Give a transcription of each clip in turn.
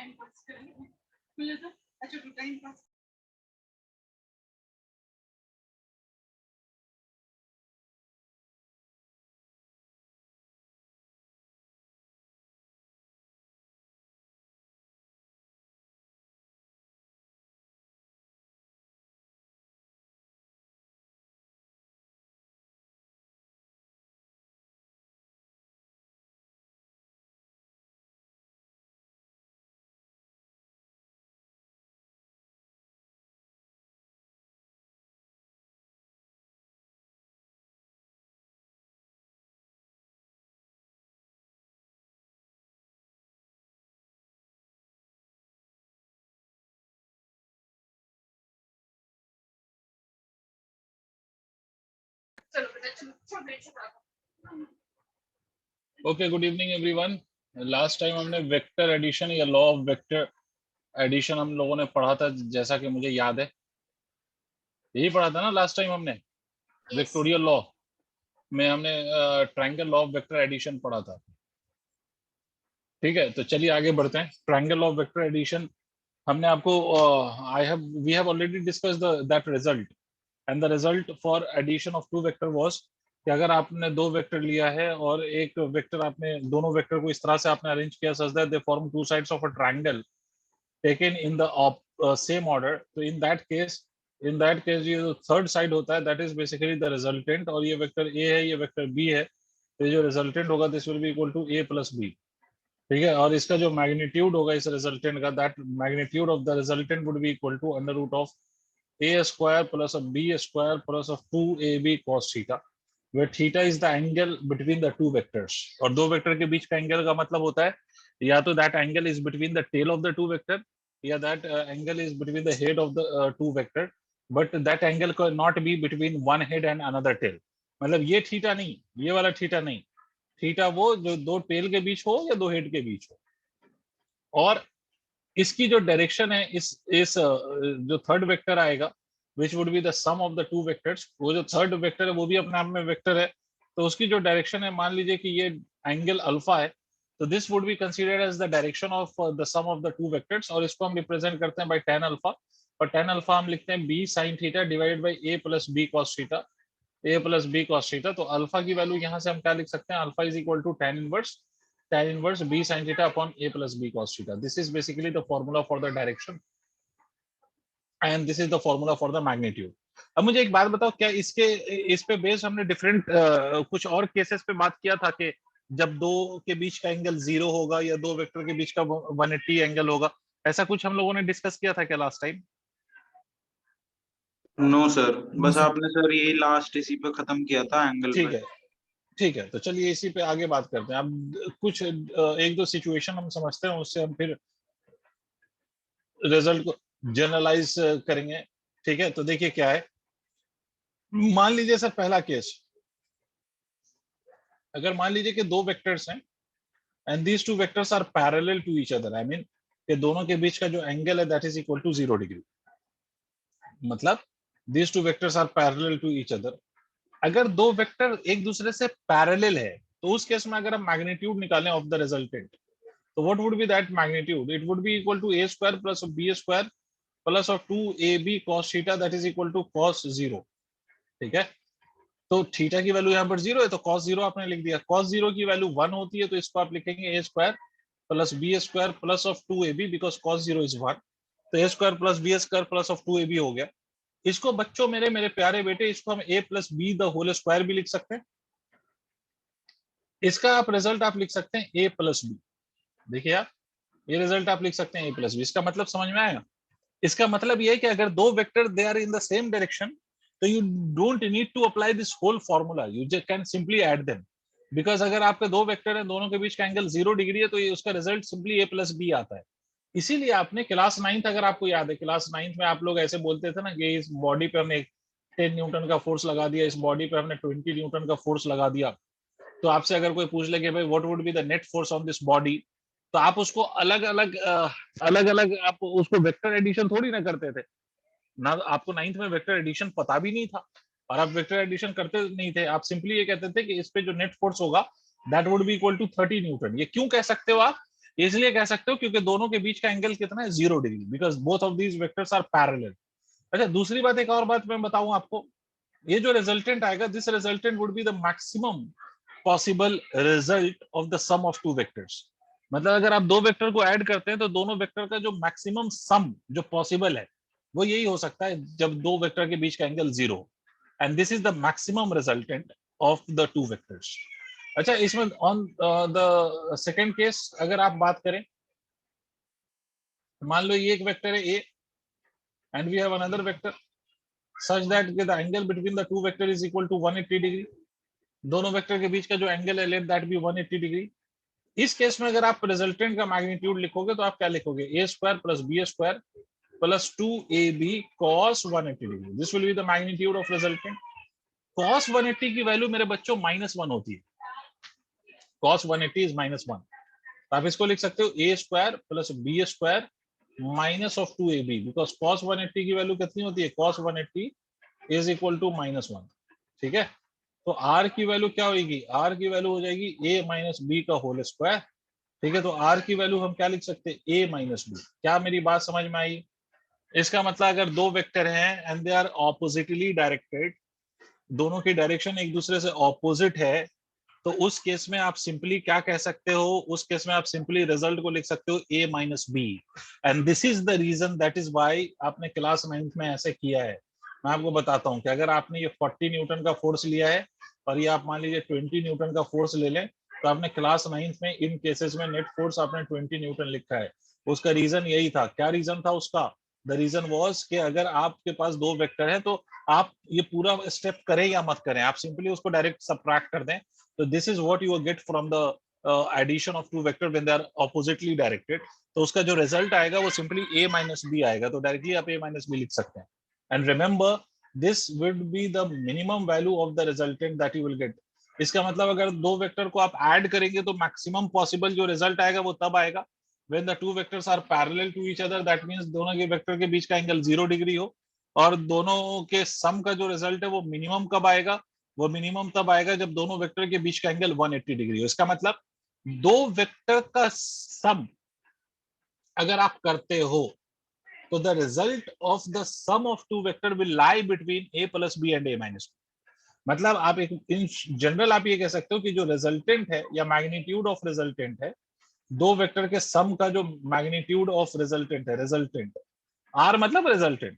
Time pass करेंगे मुझे तो अच्छा तो टाइम पास चलो बेटा चलो okay, good evening everyone. Last time हमने वेक्टर एडिशन या लॉ ऑफ वेक्टर एडिशन हम लोगों ने पढ़ा था, जैसा कि मुझे याद है। यही पढ़ा था ना लास्ट टाइम हमने। विक्टोरियल लॉ में हमने triangle law of vector addition पढ़ा था। ठीक है, तो चलिए आगे बढ़ते हैं। Triangle law of vector addition हमने आपको we have already discussed that result, and the result for addition of two vector was कि अगर आपने दो वेक्टर लिया है और एक वेक्टर, आपने दोनों वेक्टर को इस तरह से आपने अरेंज किया सच that they form two sides of a triangle taken in the same order, तो इन दैट केस ये जो थर्ड साइड होता है that is basically the resultant, और ये वेक्टर ए है, ये वेक्टर बी है, तो ये जो रिजल्टेंट होगा this will be equal to A plus B. ठीक है, और इसका जो मैग्नीट्यूड होगा इस रिजल्टेंट का, that magnitude of the resultant would be equal to under root of a square plus of b square plus of 2ab cos theta, where theta is the angle between the two vectors। और दो vector के बीच का angle का मतलब होता है या तो that angle is between the tail of the two vector, या that angle is between the head of the two vector, but that angle could not be between one head and another tail। मतलब ये theta नहीं, ये वाला theta नहीं, theta वो जो दो टेल के बीच हो या दो हेड के बीच हो। और इसकी जो डायरेक्शन है, इस जो थर्ड वेक्टर आएगा which would be the sum of the two vectors, वो जो थर्ड वेक्टर है वो भी अपने आप में वेक्टर है, तो उसकी जो डायरेक्शन है, मान लीजिए कि ये एंगल अल्फा है, तो this would be considered as the direction of the sum of the two vectors, और इसको हम रिप्रेजेंट करते हैं बाय tan अल्फा। और tan अल्फा हम लिखते हैं b sin theta divided by a plus b cos theta, a plus b cos theta. तो अल्फा की वैल्यू यहाँ से हम क्या लिख सकते हैं, alpha is equal to tan inverse b sin theta upon a plus b cos theta। This is basically the formula for the direction and this is the formula for the magnitude। अब मुझे एक बात बताओ, क्या इस पे based हमने different कुछ और केसेस पे बात किया था कि जब दो के बीच का एंगल 0 होगा या दो वेक्टर के बीच का 180 एंगल होगा, ऐसा कुछ हम लोगों ने डिस्कस किया था क्या लास्ट टाइम? नो सर, बस आपने सर यही लास्ट इसी पे खत्म किया था एंगल ठीक पे। है, ठीक है, तो चलिए इसी पे आगे बात करते हैं। अब कुछ एक दो सिचुएशन हम समझते हैं, उससे हम फिर रिजल्ट को जनरलाइज करेंगे। ठीक है, तो देखिए क्या है। मान लीजिए सर पहला केस, अगर मान लीजिए कि दो वेक्टर्स हैं and these two vectors are parallel to each other, I mean कि दोनों के बीच का जो एंगल है that is equal to 0 degree. मतलब these two vectors are parallel to each other. अगर दो वेक्टर एक दूसरे से पैरेलल है तो उस केस में अगर हम मैग्नीट्यूड निकालें ऑफ द रिजल्टेंट, तो what would be that magnitude? It would be equal to a square plus b square plus of 2ab cos theta that is equal to cos 0। ठीक है, तो थीटा की value यहाँ पर 0 है तो cos 0 आपने लिख दिया। cos 0 की वैल्यू 1 होती है तो इसको आप लिखेंगे a square plus b square plus of 2ab, because cos 0 is 1, तो a square plus b square plus of 2ab हो गया। इसको बच्चों, मेरे मेरे प्यारे बेटे, इसको हम a plus B the whole square भी लिख सकते हैं। इसका आप रिजल्ट आप लिख सकते हैं a प्लस बी। देखिए आप, ये रिजल्ट आप लिख सकते हैं a प्लस बी। इसका मतलब समझ में आया? इसका मतलब ये है कि अगर दो vector they are in the same direction, तो you don't need to apply this whole formula, you just can simply add them. Because अगर आपके दो वेक्टर हैं, दोनों के बीच का एंगल 0 डिग्री है, तो ये उसका result simply a plus B आता है। इसीलिए आपने क्लास 9th, अगर आपको याद है, क्लास 9th में आप लोग ऐसे बोलते थे ना कि इस बॉडी पे हमने 10 न्यूटन का फोर्स लगा दिया, इस बॉडी पे हमने 20 न्यूटन का फोर्स लगा दिया। तो आपसे अगर कोई पूछ ले कि भाई what would be the net force on this body, तो आप उसको अलग अलग आप उसको वेक्टर एडिशन थोड़ी ना करते थे ना। आपको 9th में वेक्टर एडिशन पता भी नहीं था और आप वेक्टर एडिशन करते नहीं थे। आप सिंपली ये कहते थे कि इस पे जो नेट फोर्स होगा that would be equal to 30 newton. ये क्यों कह सकते हो आप? इसलिए कह सकते हो क्योंकि दोनों के बीच का एंगल कितना है 0 degree, because both of these vectors are parallel. अच्छा दूसरी बात, एक और बात मैं बताऊं आपको, ये जो रिजल्टेंट आएगा, this resultant would be the maximum possible result of the sum of two vectors. मतलब अगर आप दो वेक्टर को ऐड करते हैं तो दोनों वेक्टर का जो मैक्सिमम सम जो पॉसिबल है वो यही हो सकता है जब दो वेक्टर के बीच का angle 0, and this is the maximum resultant of the two vectors. अच्छा इसमें ऑन द सेकेंड केस अगर आप बात करें, मान लो ये एक वेक्टर है A and we have another vector such that the angle between the two vector is equal to 180 degree. दोनों वेक्टर के बीच का जो एंगल है लेट दैट बी 180 डिग्री। इस केस में अगर आप रिजल्टेंट का मैग्नीट्यूड लिखोगे तो आप क्या लिखोगे, A square plus B square plus 2ab cos 180 degree. This will be the magnitude of resultant. cos 180 की वैल्यू मेरे बच्चों -1 होती है, cos 180 इज -1। तो आप इसको लिख सकते हो A square plus B square minus of 2ab, because cos 180 की वैल्यू कितनी होती है, cos 180 इज इक्वल टू -1। ठीक है, तो r की वैल्यू क्या होगी, r की वैल्यू हो जाएगी a माइनस बी का होल स्क्वायर। ठीक है, तो r की वैल्यू हम क्या लिख सकते हैं, a माइनस बी। क्या मेरी बात समझ में आई? इसका मतलब अगर दो वेक्टर हैं and they are oppositely directed, दोनों की डायरेक्शन एक दूसरे से ऑपोजिट है, तो उस केस में आप सिंपली क्या कह सकते हो, उस केस में आप सिंपली रिजल्ट को लिख सकते हो a minus B. And this is the reason, that is why आपने क्लास 9th में ऐसे किया है। मैं आपको बताता हूं कि अगर आपने ये 40 न्यूटन का फोर्स लिया है और ये आप मान लीजिए 20 न्यूटन का फोर्स ले लें, तो आपने क्लास 9th में इन केसेस में नेट फोर्स आपने 20 न्यूटन लिखा है। उसका रीजन यही था। क्या रीजन था उसका? द रीजन वॉज कि अगर आपके पास दो वेक्टर है तो आप ये पूरा स्टेप करें या मत करें, आप सिंपली उसको डायरेक्ट सबट्रैक्ट कर दें। तो this is what you get from the addition of two vector when they are oppositely directed. तो उसका जो रिजल्ट आएगा वो सिंपली a माइनस बी आएगा, तो डायरेक्टली आप a माइनस बी लिख सकते हैं। And remember this will be the minimum value of the resultant that you will gate. इसका मतलब अगर दो वेक्टर को आप ऐड करेंगे तो मैक्सिमम पॉसिबल जो रिजल्ट आएगा वो तब आएगा when the two vectors are parallel to each other, that means दोनों के वेक्टर के बीच का एंगल 0 डिग्री हो, और दोनों के सम का जो रिजल्ट है वो मिनिमम कब आएगा, वो मिनिमम तब आएगा जब दोनों वेक्टर के बीच का एंगल 180 डिग्री हो। इसका मतलब दो वेक्टर का सम अगर आप करते हो तो the result of the sum of two vector will lie between a plus B and a minus B. मतलब आप एक इन जनरल आप ये कह सकते हो कि जो रिजल्टेंट है या मैग्नीट्यूड ऑफ रिजल्टेंट है, दो वेक्टर के सम का जो मैग्नीट्यूड ऑफ रिजल्टेंट है, रिजल्टेंट आर मतलब resultant,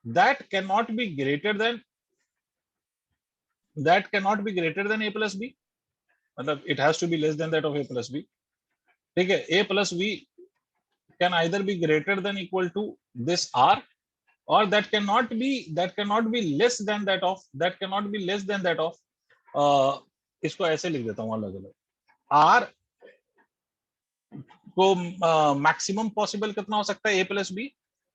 that can not be greater than a plus B, मतलब it has to be less than that of a plus B. ठीक है, a plus B can either be greater than equal to this r, or that cannot be less than that of इसको ऐसे लिख देता हूं अलग अलग। r को मैक्सिमम पॉसिबल कितना हो सकता है, a प्लस बी,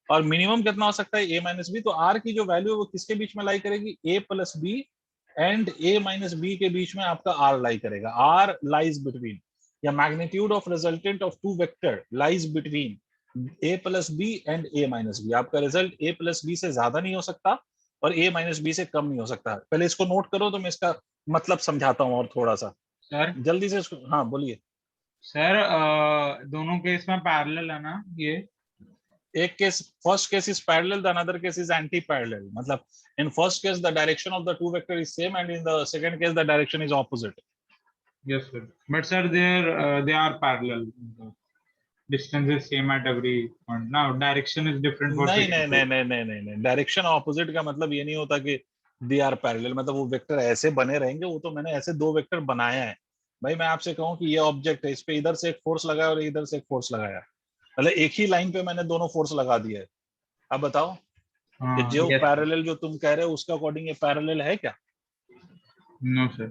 और मिनिमम कितना हो सकता है, a माइनस बी। तो r की जो वैल्यू है वो किसके बीच में लाई करेगी, a plus B and a minus B के बीच में आपका r लाई करेगा। r लाइज बिटवीन, या magnitude of resultant of two vector lies between a plus B and a minus B. आपका रिजल्ट a प्लस बी से ज्यादा नहीं हो सकता और a माइनस बी से कम नहीं हो सकता। पहले इसको नोट करो तो मैं इसका मतलब समझाता हूँ और थोड़ा सा सर जल्दी से। हाँ बोलिए सर, दोनों केस में पैरेलल है ना ये? एक case, first case is parallel, the another case is anti parallel. मतलब in first case the direction of the two vector is same and in the second case the direction is opposite. Yes sir, but sir they are parallel. Distance is same at every point. Now direction is different for नहीं second नहीं नहीं नहीं नहीं नहीं नहीं, direction opposite का मतलब ये नहीं होता कि दे आर पैरेलल, मतलब वो वेक्टर ऐसे बने रहेंगे। वो तो मैंने ऐसे दो वेक्टर बनाया है। भाई मैं आपसे कहूँ कि ये ऑब्जेक्ट है, इस पे इधर से एक फोर्स लगाया और इधर से एक फोर्स लगाया, मतलब एक ही लाइन पे मैंने दोनों फोर्स लगा दिए। अब बताओ कि जो yes पैरेलल जो तुम कह रहे हो उसका अकॉर्डिंग ये पैरेलल है क्या? no sir.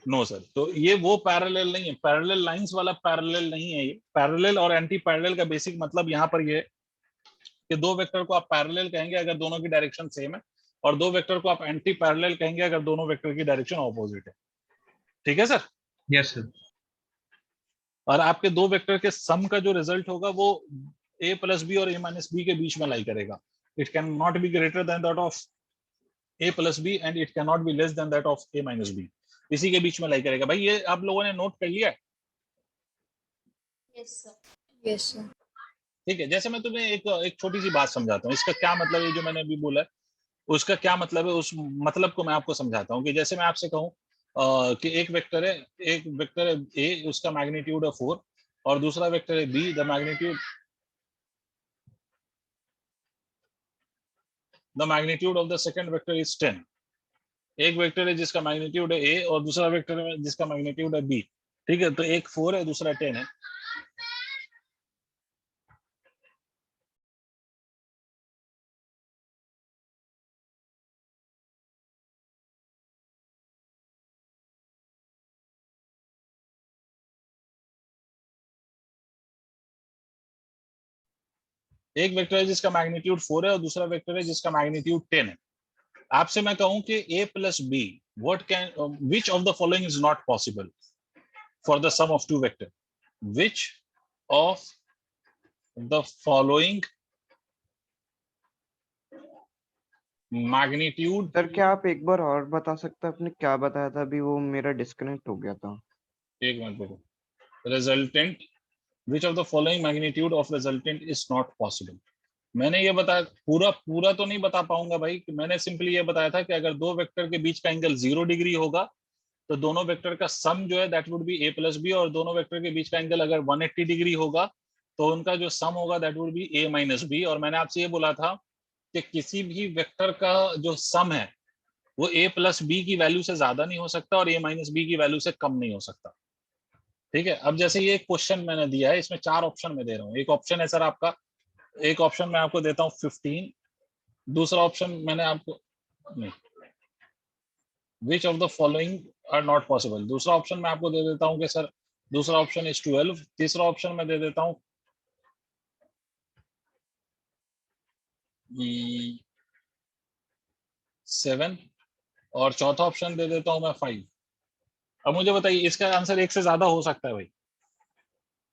No sir. तो ये वो पैरेलल नहीं है, पैरेलल लाइंस वाला पैरेलल नहीं है ये। पैरेलल और एंटी पैरेलल का बेसिक मतलब यहाँ पर ये है कि दो वेक्टर को आप पैरेलल कहेंगे अगर दोनों की डायरेक्शन सेम है, और दो वेक्टर को आप एंटी पैरेलल कहेंगे अगर दोनों वेक्टर की डायरेक्शन ऑपोजिट है। ठीक है सर? Yes sir. और आपके दो वेक्टर के सम का जो रिजल्ट होगा वो a प्लस बी और a माइनस बी के बीच में लाई करेगा। It can not be greater than that of a plus B and it can not be less than that of a minus B. इसी के बीच में लाई करेगा। भाई ये आप लोगों ने नोट कर लिया? Yes sir. Yes sir. ठीक है, जैसे मैं तुम्हें एक छोटी सी बात समझाता हूँ, इसका क्या मतलब है जो मैंने अभी बोला है, उसका क्या मतलब है, उस मतलब को मैं आपको समझाता हूँ। कि जैसे मैं आपसे कहूँ कि एक वेक्टर है ए, उसका मैग्नीट्यूड है 4, और दूसरा वेक्टर है B, the magnitude of the second vector is 10। एक वेक्टर है जिसका मैग्नीट्यूड है ए, और दूसरा वेक्टर है जिसका मैग्नीट्यूड है बी। ठीक है, तो एक 4 है, दूसरा 10 है। एक वेक्टर है जिसका मैग्नीट्यूड 4 है, और दूसरा वेक्टर है जिसका मैग्नीट्यूड 10 है। आपसे मैं कहूं कि a plus b, which of the following is not possible for the sum of two vector? Which of the following magnitude? Sir क्या आप एक बार और बता सकते हैं, आपने क्या बताया था अभी, वो मेरा डिस्कनेक्ट हो गया था। एक मिनट रुको। Resultant, which of the following magnitude of resultant is not possible? मैंने ये बताया, पूरा तो नहीं बता पाऊंगा भाई। कि मैंने सिंपली ये बताया था कि अगर दो वेक्टर के बीच का एंगल 0 डिग्री होगा तो दोनों वेक्टर का सम जो है that would be a plus B, और दोनों वेक्टर के बीच का एंगल अगर 180 डिग्री होगा तो उनका जो सम होगा that would be a minus B. और मैंने आपसे ये बोला था कि किसी भी वेक्टर का जो सम है वो a प्लस बी की वैल्यू से ज्यादा नहीं हो सकता और a माइनस बी की वैल्यू से कम नहीं हो सकता। ठीक है, अब जैसे ये क्वेश्चन मैंने दिया है, इसमें 4 ऑप्शन में दे रहा हूँ। एक ऑप्शन है सर आपका, एक ऑप्शन मैं आपको देता हूँ 15, दूसरा ऑप्शन मैंने आपको नहीं, which of the following are not possible, दूसरा ऑप्शन मैं आपको दे देता हूँ कि सर दूसरा ऑप्शन इज 12, तीसरा ऑप्शन मैं दे देता हूँ 7, और चौथा ऑप्शन दे देता हूँ मैं 5। अब मुझे बताइए इसका आंसर एक से ज्यादा हो सकता है भाई?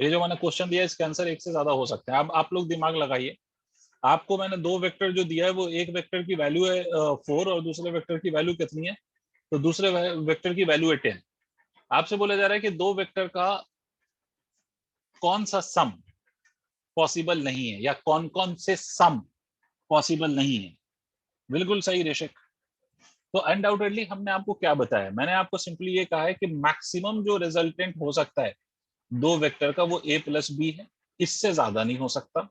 ये जो मैंने क्वेश्चन दिया है इसका आंसर एक से ज्यादा हो सकता है। अब आप लोग दिमाग लगाइए, आपको मैंने दो वेक्टर जो दिया है वो एक वेक्टर की वैल्यू है 4 और दूसरे वेक्टर की वैल्यू कितनी है? तो दूसरे वेक्टर की वैल्यू है 10। आपसे बोला जा रहा है कि दो वेक्टर का कौन सा सम पॉसिबल नहीं है, या कौन कौन से सम पॉसिबल नहीं है। बिल्कुल सही ऋषिक। तो अनडाउटेडली हमने आपको क्या बताया? मैंने आपको सिंपली ये कहा है कि मैक्सिमम जो रिजल्टेंट हो सकता है दो वेक्टर का वो a प्लस बी है, इससे ज्यादा नहीं हो सकता।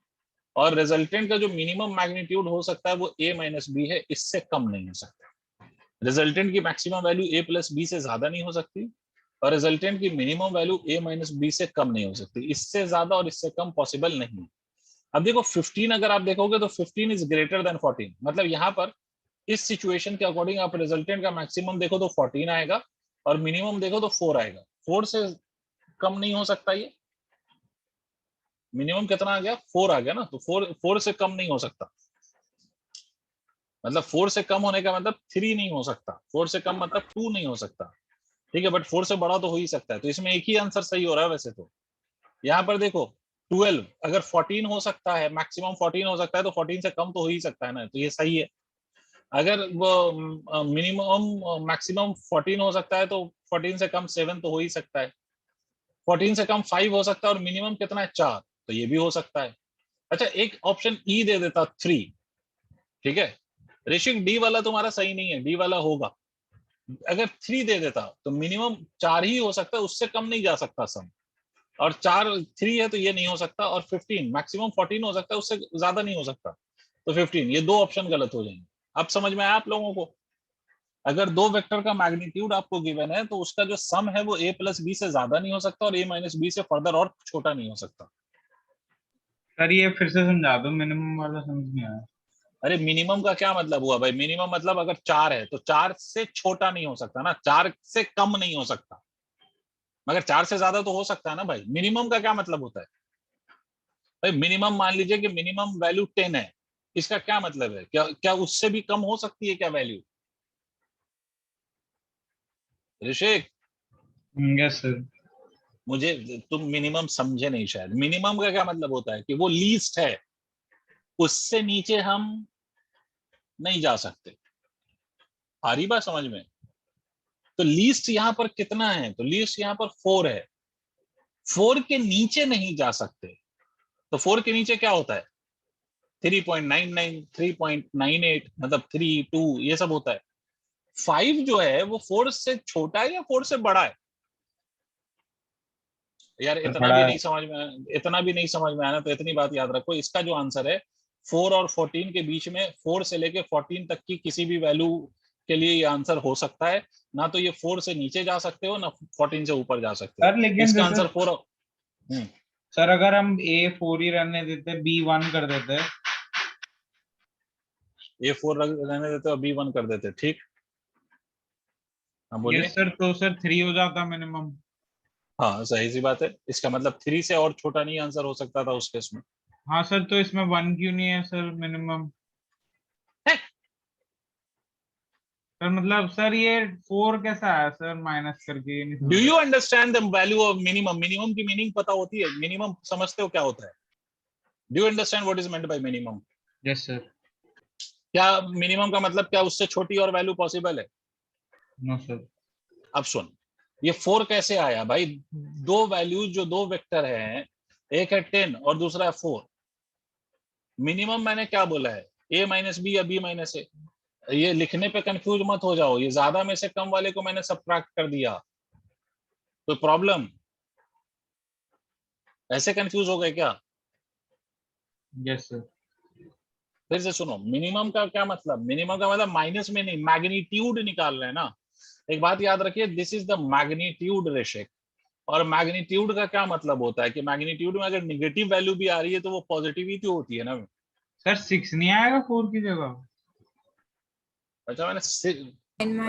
और रिजल्टेंट का जो मिनिमम मैग्नीट्यूड हो सकता है वो a माइनस बी है, इससे कम नहीं हो सकता। रिजल्टेंट की maximum value a plus B से ज्यादा नहीं हो सकती, और रिजल्टेंट की minimum value a minus B से कम नहीं हो सकती। इससे ज्यादा और इससे कम पॉसिबल नहीं। अब देखो 15 अगर आप देखोगे तो 15 इज ग्रेटर देन 14, मतलब यहाँ पर इस सिचुएशन के अकॉर्डिंग आप रिजल्टेंट का मैक्सिमम देखो तो 14 आएगा और मिनिमम देखो तो 4 आएगा। 4 से कम नहीं हो सकता। ये मिनिमम कितना आ गया? 4 आ गया ना, तो 4 से कम नहीं हो सकता। मतलब 4 से कम होने का मतलब 3 नहीं हो सकता, 4 से कम मतलब 2 नहीं हो सकता। ठीक है, बट 4 से बड़ा तो हो ही सकता है। तो इसमें एक ही आंसर सही हो रहा है वैसे तो। यहाँ पर देखो 12 अगर 14 हो सकता है, मैक्सिमम 14 हो सकता है, तो 14 से कम तो हो ही सकता है ना, तो ये सही है। अगर वो मिनिमम मैक्सिमम 14 हो सकता है तो 14 से कम 7 तो हो ही सकता है। 14 से कम 5 हो सकता है और मिनिमम कितना है 4, तो ये भी हो सकता है। अच्छा एक ऑप्शन ई दे देता 3। ठीक है ऋषिक, डी वाला तुम्हारा सही नहीं है, डी वाला होगा। अगर 3 दे देता तो मिनिमम 4 ही हो सकता है, उससे कम नहीं जा सकता सम। और 3 है तो ये नहीं हो सकता। और 15 मैक्सिमम 14 हो सकता है, उससे ज्यादा नहीं हो सकता। तो 15, ये दो ऑप्शन गलत हो जाएंगे। अब समझ में आया आप लोगों को? अगर दो वेक्टर का मैग्नीट्यूड आपको गिवन है तो उसका जो सम है वो a प्लस बी से ज्यादा नहीं हो सकता और a माइनस बी से फर्दर और छोटा नहीं हो सकता। सर ये फिर से समझा दो, मिनिमम वाला समझ नहीं आया। अरे मिनिमम का क्या मतलब हुआ भाई? मिनिमम मतलब अगर 4 है तो 4 से छोटा नहीं हो सकता ना, 4 से कम नहीं हो सकता, मगर 4 से ज्यादा तो हो सकता है ना भाई। मिनिमम का क्या मतलब होता है भाई? मिनिमम मान लीजिए कि मिनिमम वैल्यू 10 है, इसका क्या मतलब है? क्या क्या उससे भी कम हो सकती है क्या वैल्यू? ऋषिक यस सर। मुझे, तुम मिनिमम समझे नहीं शायद। मिनिमम का क्या मतलब होता है कि वो लीस्ट है, उससे नीचे हम नहीं जा सकते। आ रही बात समझ में? तो लीस्ट यहां पर कितना है? तो लीस्ट यहां पर 4 है। 4 के नीचे नहीं जा सकते। तो 4 के नीचे क्या होता है? 3.99, 3.98, मतलब 3, 2 ये सब होता है। 5 जो है वो 4 से छोटा है या 4 से बड़ा है? यार इतना बड़ा भी है। नहीं समझ में, इतना भी नहीं समझ में आना, तो इतनी बात याद रखो, इसका जो आंसर है 4 और 14 के बीच में, 4 से लेके 14 तक की किसी भी वैल्यू के लिए ये आंसर हो सकता है। ना तो ये 4 से नीचे जा सकते हो, ना 14 से ऊपर जा सकते हो। सर लेकिन इसका जैसे आंसर 4। सर अगर हम A4 ही रहने देते, B1 कर देते, A4 रहने देते और B1 कर देते, ठीक। हाँ बोलिए। यस सर, तो सर 3 हो जाता मिनिमम। हाँ सही सी बात है, इसका मतलब 3 से और छोटा नहीं आंसर हो सकता था उस केस में। हाँ सर, तो इसमें 1 क्यों नहीं है सर मिनिमम? सर मतलब सर ये 4 कैसा है सर माइनस करके, ये नहीं डू समझ यू रहा। Understand the value of minimum? Minimum की मीनिंग पता होती है? मिनिमम समझते हो क्या होता है? Do you understand what is meant by minimum? Yes sir. क्या मिनिमम का मतलब क्या उससे छोटी और वैल्यू पॉसिबल है? No sir. अब सुन, ये 4 कैसे आया भाई? दो वैल्यूज जो दो वेक्टर हैं, एक है 10 और दूसरा है 4। मिनिमम मैंने क्या बोला है? a माइनस बी या b माइनस ए। ये लिखने पे कंफ्यूज मत हो जाओ, ये ज्यादा में से कम वाले को मैंने सब्ट्रैक्ट कर दिया, तो प्रॉब्लम? ऐसे कंफ्यूज हो गए क्या? Yes sir. फिर से सुनो, मिनिमम का क्या मतलब? मिनिमम का मतलब माइनस में नहीं, मैग्नीट्यूड निकाल रहे हैं ना। एक बात याद रखिए, दिस इज द मैग्नीट्यूड रेशिक। और मैग्नीट्यूड का क्या मतलब होता है कि मैग्नीट्यूड में अगर निगेटिव वैल्यू भी आ रही है तो वो पॉजिटिव ही तो होती है ना। सर 6 नहीं आएगा 4 की जगह? अच्छा मैंने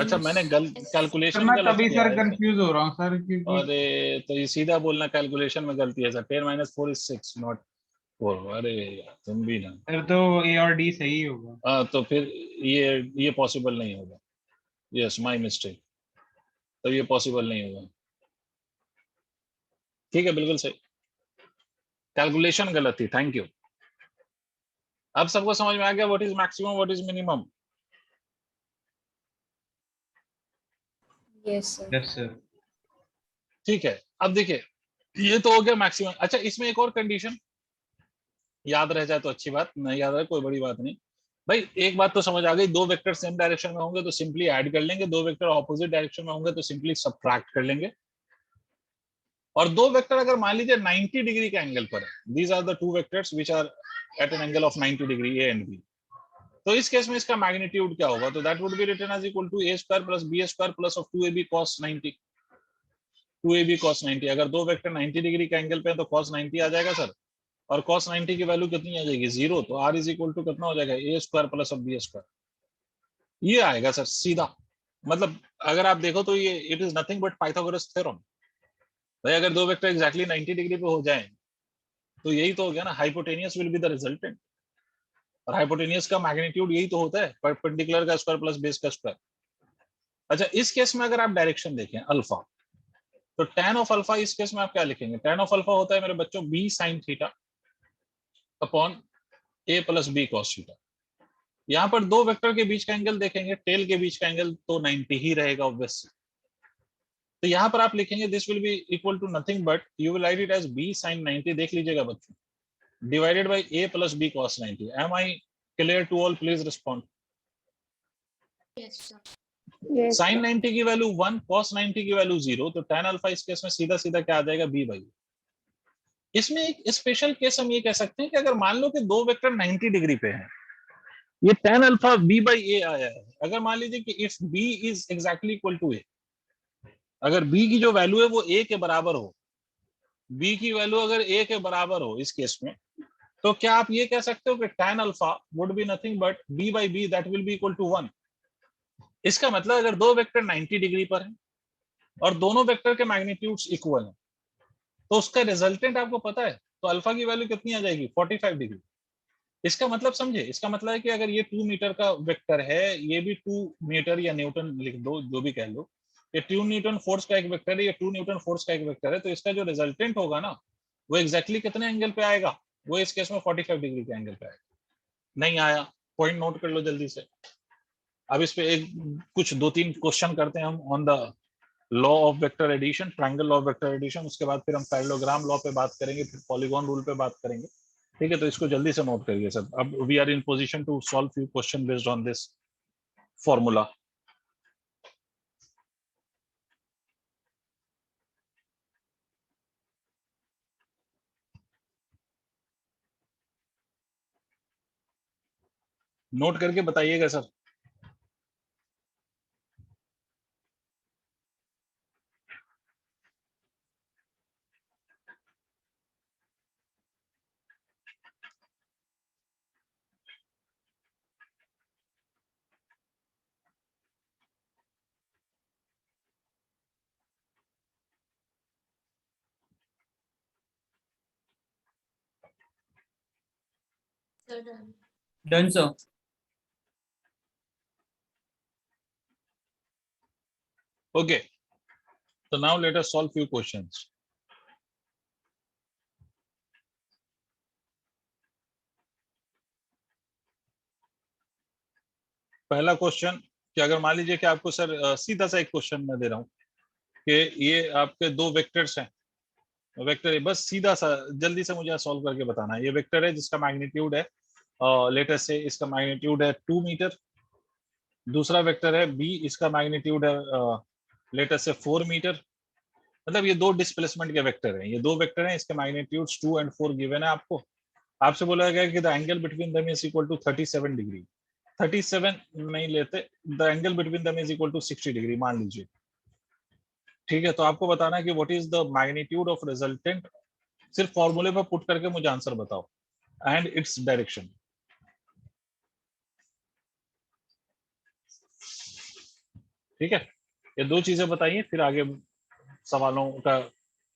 अच्छा माइनस मैंने सर कैलकुलेशन मैं गलत तभी किया सर है क्या? कंफ्यूज हो रहा हूँ सर, क्योंकि अरे तो ये सीधा बोलना कैलकुलेशन में गलती है सर। 10 minus 4 is 6 not 4। अरे यार तुम भी ना। सर तो A और D सही होगा। तो फिर ये पॉसिबल नहीं होगा। Yes my mistake. तो ये पॉसिबल नहीं होगा। ठीक है बिल्कुल सही, कैलकुलेशन गलत थी। Thank you. अब सबको समझ में आ गया what is maximum what is minimum? Yes sir. Yes sir. ठीक है, अब देखिए ये तो हो गया मैक्सिमम। अच्छा इसमें एक और कंडीशन याद रह जाए तो अच्छी बात, नहीं याद रहे कोई बड़ी बात नहीं। भाई एक बात तो समझ आ गई, दो वेक्टर सेम डायरेक्शन में होंगे तो सिंपली ऐड कर लेंगे, दो वेक्टर ऑपोजिट डायरेक्शन में होंगे तो सिंपली सब्ट्रैक्ट कर लेंगे। और दो वेक्टर अगर मान लीजिए 90 डिग्री के एंगल पर है, these are the two vectors which are at an angle of 90 degree A and B, तो इस केस में इसका मैग्नीट्यूड क्या होगा? तो that would be written as equal to a square plus b square plus of 2ab cos 90। 2ab cos 90, अगर दो vector 90 degree के एंगल पे है तो cos 90 आ जाएगा सर। और cos 90 की वैल्यू कितनी आ जाएगी? 0। तो r इज इक्वल टू कितना हो जाएगा? a square plus of b square. ये आएगा सर सीधा। मतलब अगर आप देखो तो ये it is nothing but Pythagoras theorem. भाई अगर दो वेक्टर एग्जैक्टली 90 डिग्री पे हो जाएं तो यही तो हो गया ना, hypotenuse will be the resultant. और हाइपोटेनियस का मैग्नीट्यूड यही तो होता है, परपेंडिकुलर का स्क्वायर प्लस बेस का स्क्वायर। अच्छा इस केस में अगर आप डायरेक्शन देखें अल्फा, तो tan ऑफ अल्फा इस केस में आप क्या लिखेंगे? tan ऑफ अल्फा होता है मेरे बच्चों b sin theta upon a plus b cos theta. यहाँ पर दो वेक्टर के बीच का एंगल देखेंगे, टेल के बीच का एंगल तो 90 ही रहेगा ऑब्वियसली। तो यहाँ पर आप लिखेंगे this will be equal to nothing but you will write it as b sin 90, देख लीजिएगा बच्चों, divided by a plus b cos 90। Am I clear to all? Please respond. Yes sir. sin 90 की value 1, cos 90 की value 0, तो tan alpha इस case में सीधा सीधा क्या आ जाएगा? b by. इसमें एक स्पेशल केस हम ये कह सकते हैं कि अगर मान लो कि दो वेक्टर 90 डिग्री पे हैं, ये tan alpha b by A आया है। अगर मान लीजिए कि if b is exactly equal to a, अगर b की जो वैल्यू है वो a के बराबर हो, b की वैल्यू अगर a के बराबर हो इस केस में, तो क्या आप ये कह सकते हो कि tan alpha would be nothing but b by b that will be equal to 1। इसका मतलब अगर दो वेक्टर 90 डिग्री पर हैं और दोनों वेक्टर के मैग्नीट्यूड्स इक्वल हैं, तो उसका रिजल्टेंट आपको पता है, तो अल्फा की वैल्यू कितनी आ जाएगी? 45 डिग्री। इसका मतलब समझे, इसका मतलब है कि अगर ये 2 मीटर का वेक्टर है, ये भी 2 मीटर या न्यूटन लिख दो, जो भी कह लो, ये 2 न्यूटन फोर्स का एक वेक्टर है, ये 2 न्यूटन फोर्स का एक वेक्टर है, तो इसका जो रिजल्टेंट होगा ना वो एग्जैक्टली कितने एंगल पे आएगा? वो इस केस में 45 डिग्री के एंगल पे आएगा। नहीं आया? पॉइंट नोट कर लो जल्दी से। अब इस पे एक कुछ 2-3 क्वेश्चन करते हैं हम on the law of vector addition, triangle law of vector addition, उसके बाद फिर हम पैरेललोग्राम लॉ पे बात करेंगे, फिर पॉलीगॉन रूल पे बात करेंगे। ठीक है, तो इसको जल्दी से नोट करिए सर। अब we are in position to solve few question based on this formula. Note करके बताइएगा sir. Sir, done. Done, sir. Okay, so now let us solve few questions. पहला क्वेश्चन कि अगर मान लीजिए कि आपको सर सीधा सा एक क्वेश्चन मैं दे रहा हूं कि ये आपके दो वेक्टर्स हैं, वेक्टर है, बस सीधा सा जल्दी से मुझे सॉल्व करके बताना है। ये वेक्टर है जिसका मैग्नीट्यूड है लेटर से इसका मैग्नीट्यूड है 2 मीटर। दूसरा वेक्टर है बी, इसका मैग्नीट्यूड है लेटर से 4 मीटर। मतलब ये दो डिस्प्लेसमेंट के वेक्टर हैं, ये दो वेक्टर हैं, इसके मैग्नीट्यूड्स 2 और 4 गिवन है आपको। आपसे बोला गया कि the angle between them is equal to 37 degree. 37 नहीं लेते, the angle between them is equal to 60 degree मान लीजिए। ठीक है, तो आपको बताना है कि what is the magnitude of resultant. सिर्फ फॉर्मूले पर पुट करके मुझे आंसर बताओ एंड इट्स डायरेक्शन। ठीक है, ये दो चीजें बताइए, फिर आगे सवालों का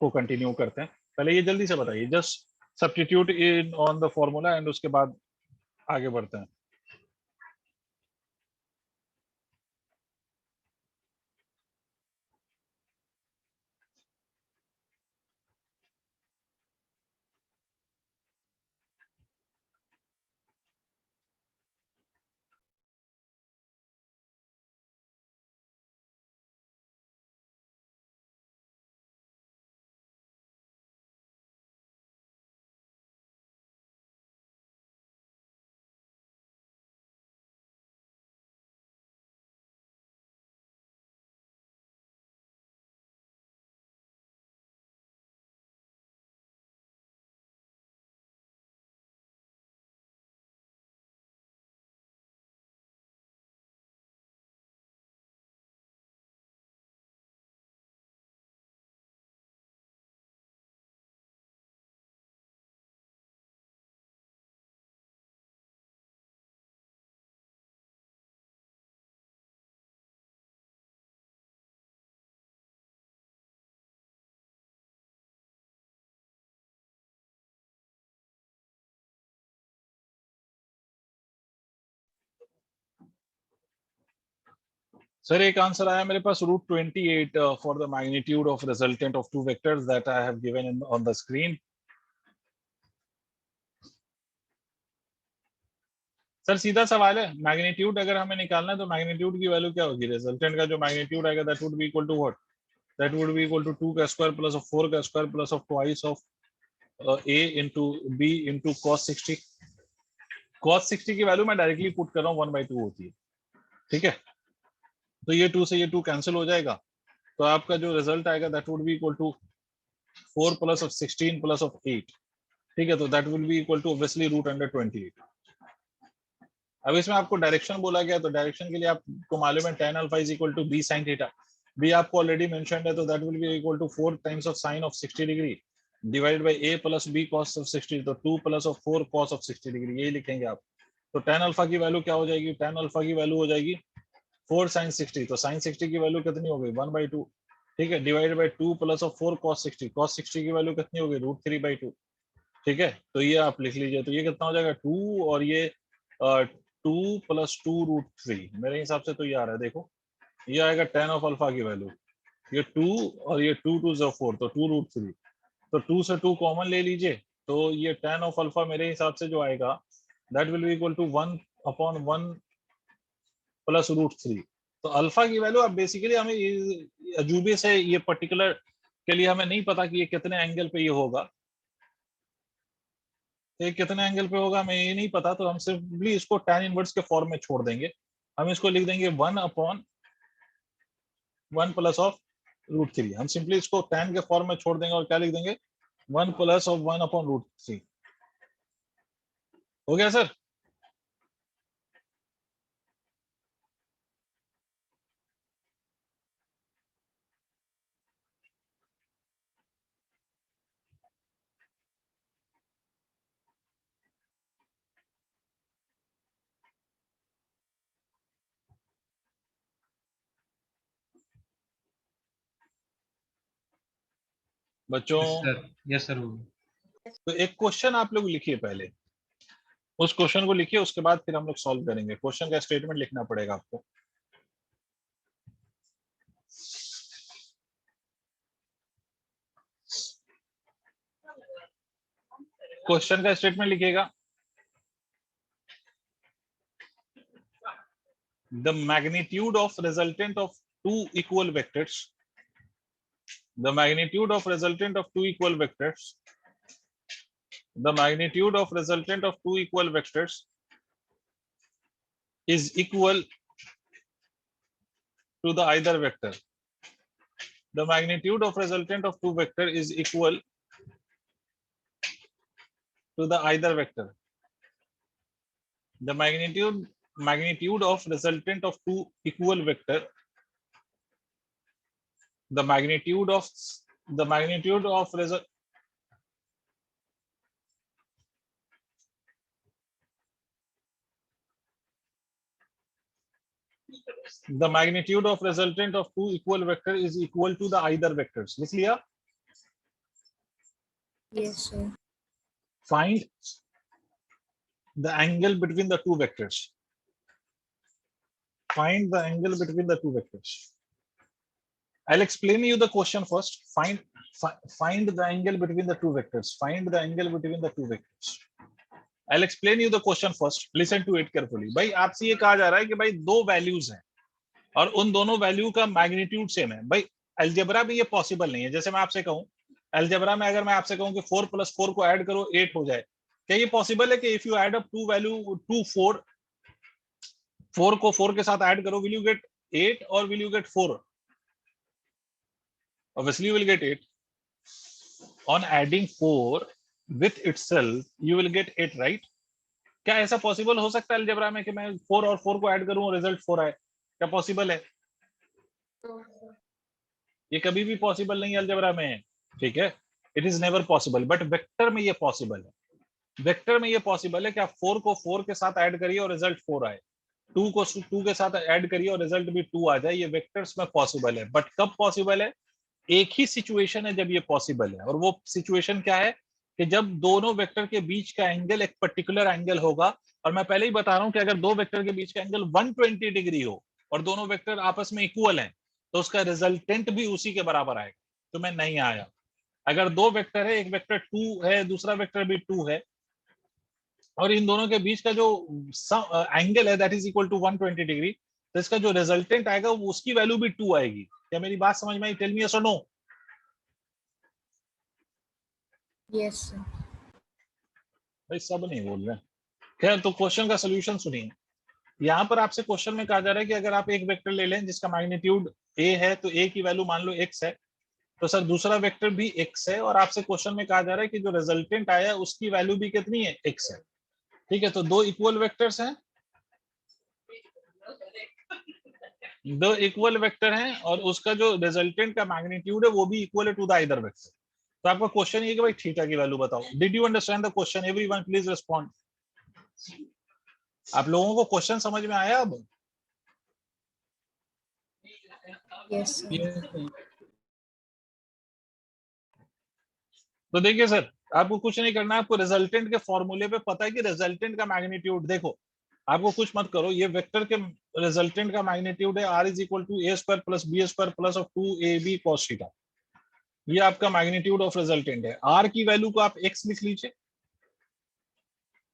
को कंटिन्यू करते हैं। पहले ये जल्दी से बताइए, just substitute in on the formula and उसके बाद आगे बढ़ते हैं। सर एक आंसर आया मेरे पास √28 for the magnitude of resultant of two vectors that I have given in on the screen. Sir सीधा सवाल है, मैग्नीट्यूड अगर हमें निकालना है तो मैग्नीट्यूड की वैल्यू क्या होगी? रिजल्टेंट का जो मैग्नीट्यूड आएगा that would be equal to what? That would be equal to 2 का स्क्वायर प्लस 4 का square plus of twice of a into b into cos 60। cos 60 की वैल्यू मैं डायरेक्टली पुट कर रहा हूँ 1/2 होती है। ठीक है, तो ये 2 से ये 2 कैंसिल हो जाएगा, तो आपका जो रिजल्ट आएगा that would be equal to 4 plus of 16 plus of 8। ठीक है, तो that will be equal to obviously √28। अब इसमें आपको डायरेक्शन बोला गया, तो डायरेक्शन के लिए आपको मालूम है tan alpha is equal to b sin theta. b आपको ऑलरेडी मेंशन्ड है, तो that will be equal to 4 times of sin of 60 degree divided by a plus b cos of 60, तो 2 plus of 4 cos of 60 degree, यही लिखेंगे आप। तो tan alpha की value क्या हो जाएगी? tan अल्फा की वैल्यू हो जाएगी 4 sin 60, तो sin 60 की वैल्यू कितनी हो गई? 1/2। ठीक है, divided by 2 plus of 4 cos 60, cos 60 की वैल्यू कितनी हो गई? √3/2। ठीक है, तो ये आप लिख लीजिए, तो ये कितना हो जाएगा 2 और ये 2 प्लस 2√3, मेरे हिसाब से तो ये आ रहा है, देखो ये आएगा tan ऑफ अल्फा की वैल्यू, ये 2 और ये 2 2 जो 4, तो 2√3, तो 2 से 2 कॉमन ले लीजिए, तो ये tan ऑफ अल्फा मेरे हिसाब से जो आएगा that will be equal to 1/1 plus √3। तो अल्फा की वैल्यू आप बेसिकली हमें अजूबे से ये पर्टिकुलर के लिए हमें नहीं पता कि ये कितने एंगल पे ये होगा, ये कितने एंगल पे होगा हमें ये नहीं पता, तो हम सिंपली इसको tan इनवर्स के फॉर्म में छोड़ देंगे। हम इसको लिख देंगे 1/1 प्लस ऑफ √3। हम सिंपली इसको tan के फॉर्म में छोड़ देंगे और क्या लिख देंगे 1 प्लस ऑफ 1/√3। हो गया सर? बच्चों यस सर। तो एक क्वेश्चन आप लोग लिखिए, पहले उस क्वेश्चन को लिखिए, उसके बाद फिर हम लोग सॉल्व करेंगे। क्वेश्चन का स्टेटमेंट लिखना पड़ेगा आपको। क्वेश्चन का स्टेटमेंट लिखिएगा, the magnitude of resultant of two equal vectors, the magnitude of resultant of two equal vectors, the magnitude of resultant of two equal vectors is equal to the either vector. The magnitude of resultant of two vector is equal to the either vector. The magnitude of resultant of two equal vector, the magnitude of result the magnitude of resultant of two equal vector is equal to the either vectors. लिख लिया? Yes, sir. Find the angle between the two vectors. Find the angle between the two vectors. I'll explain you the question first. Find the angle between the two vectors. Find the angle between the two vectors. I'll explain you the question first. Listen to it carefully. भाई आपसे ये कहा जा रहा है कि भाई दो वैल्यूज हैं और उन दोनों वैल्यू का मैग्नीट्यूड सेम है। भाई अलजेब्रा में ये पॉसिबल नहीं है। जैसे मैं आपसे कहूं अलजेब्रा में, अगर मैं आपसे कहूं कि 4 + 4 को ऐड करो 8 हो जाए, क्या ये पॉसिबल है कि if you add up two value 2 4 को 4 के साथ ऐड करो, विल यू गेट 8 और will you get 4? Obviously you will get 8. On adding 4 with itself you will get 8, right? क्या ऐसा पॉसिबल हो सकता है अलजेब्रा में कि मैं 4 और 4 को ऐड करूं और रिजल्ट 4 आए? क्या पॉसिबल है? No, sir. ये कभी भी पॉसिबल नहीं है अलजेब्रा में, ठीक है? It is never possible. But vector में ये पॉसिबल है। वेक्टर में ये पॉसिबल है कि आप 4 को 4 के साथ ऐड करिए और रिजल्ट 4 आए, 2 को 2 के साथ ऐड करिए और रिजल्ट भी 2 आ जाए। ये वेक्टर्स में पॉसिबल है। बट कब पॉसिबल है? एक ही सिचुएशन है जब ये पॉसिबल है, और वो सिचुएशन क्या है कि जब दोनों वेक्टर के बीच का एंगल एक पर्टिकुलर एंगल होगा। और मैं पहले ही बता रहा हूं कि अगर दो वेक्टर के बीच का एंगल 120 डिग्री हो और दोनों वेक्टर आपस में इक्वल हैं, तो उसका रिजल्टेंट भी उसी के बराबर आएगा। तो मैं नहीं आया। अगर दो वेक्टर है, एक वेक्टर 2 है, दूसरा वेक्टर भी 2 है, और इन दोनों के बीच का जो एंगल है that is equal to 120 degree, तो इसका जो रिजल्टेंट आएगा वो उसकी वैल्यू भी 2 आएगी। क्या मेरी बात समझ में आई? टेल मी यस और नो। Yes, sir. भाई सब नहीं बोल रहे। खैर, तो क्वेश्चन का सोल्यूशन सुनिए। यहाँ पर आपसे क्वेश्चन में कहा जा रहा है कि अगर आप एक वेक्टर ले लें जिसका मैग्नीट्यूड a है, तो a की वैल्यू मान लो x है, तो सर दूसरा वेक्टर भी x है, और आपसे क्वेश्चन में कहा जा रहा है कि जो रिजल्टेंट आया उसकी वैल्यू भी कितनी है? x है। ठीक है, तो दो इक्वल वेक्टर्स हैं, दो इक्वल वेक्टर हैं, और उसका जो रिजल्टेंट का मैग्नीट्यूड है वो भी इक्वल है टू द आइदर वेक्टर। तो आपका क्वेश्चन ये कि भाई थीटा की वैल्यू बताओ। Did you understand the question? Everyone please respond. आप लोगों को क्वेश्चन समझ में आया अब? Yes, sir. तो देखिए सर, आपको कुछ नहीं करना है। आपको रिजल्टेंट के फॉर्मूले पे पता है कि रिजल्टेंट का मैग्नीट्यूड, देखो आपको कुछ मत करो, ये वेक्टर के रिजल्टेंट का मैग्नीट्यूड है r = a² + b² plus of 2ab cos theta. ये आपका मैग्नीट्यूड ऑफ रिजल्टेंट है। r की वैल्यू को आप x लिख लीजिए,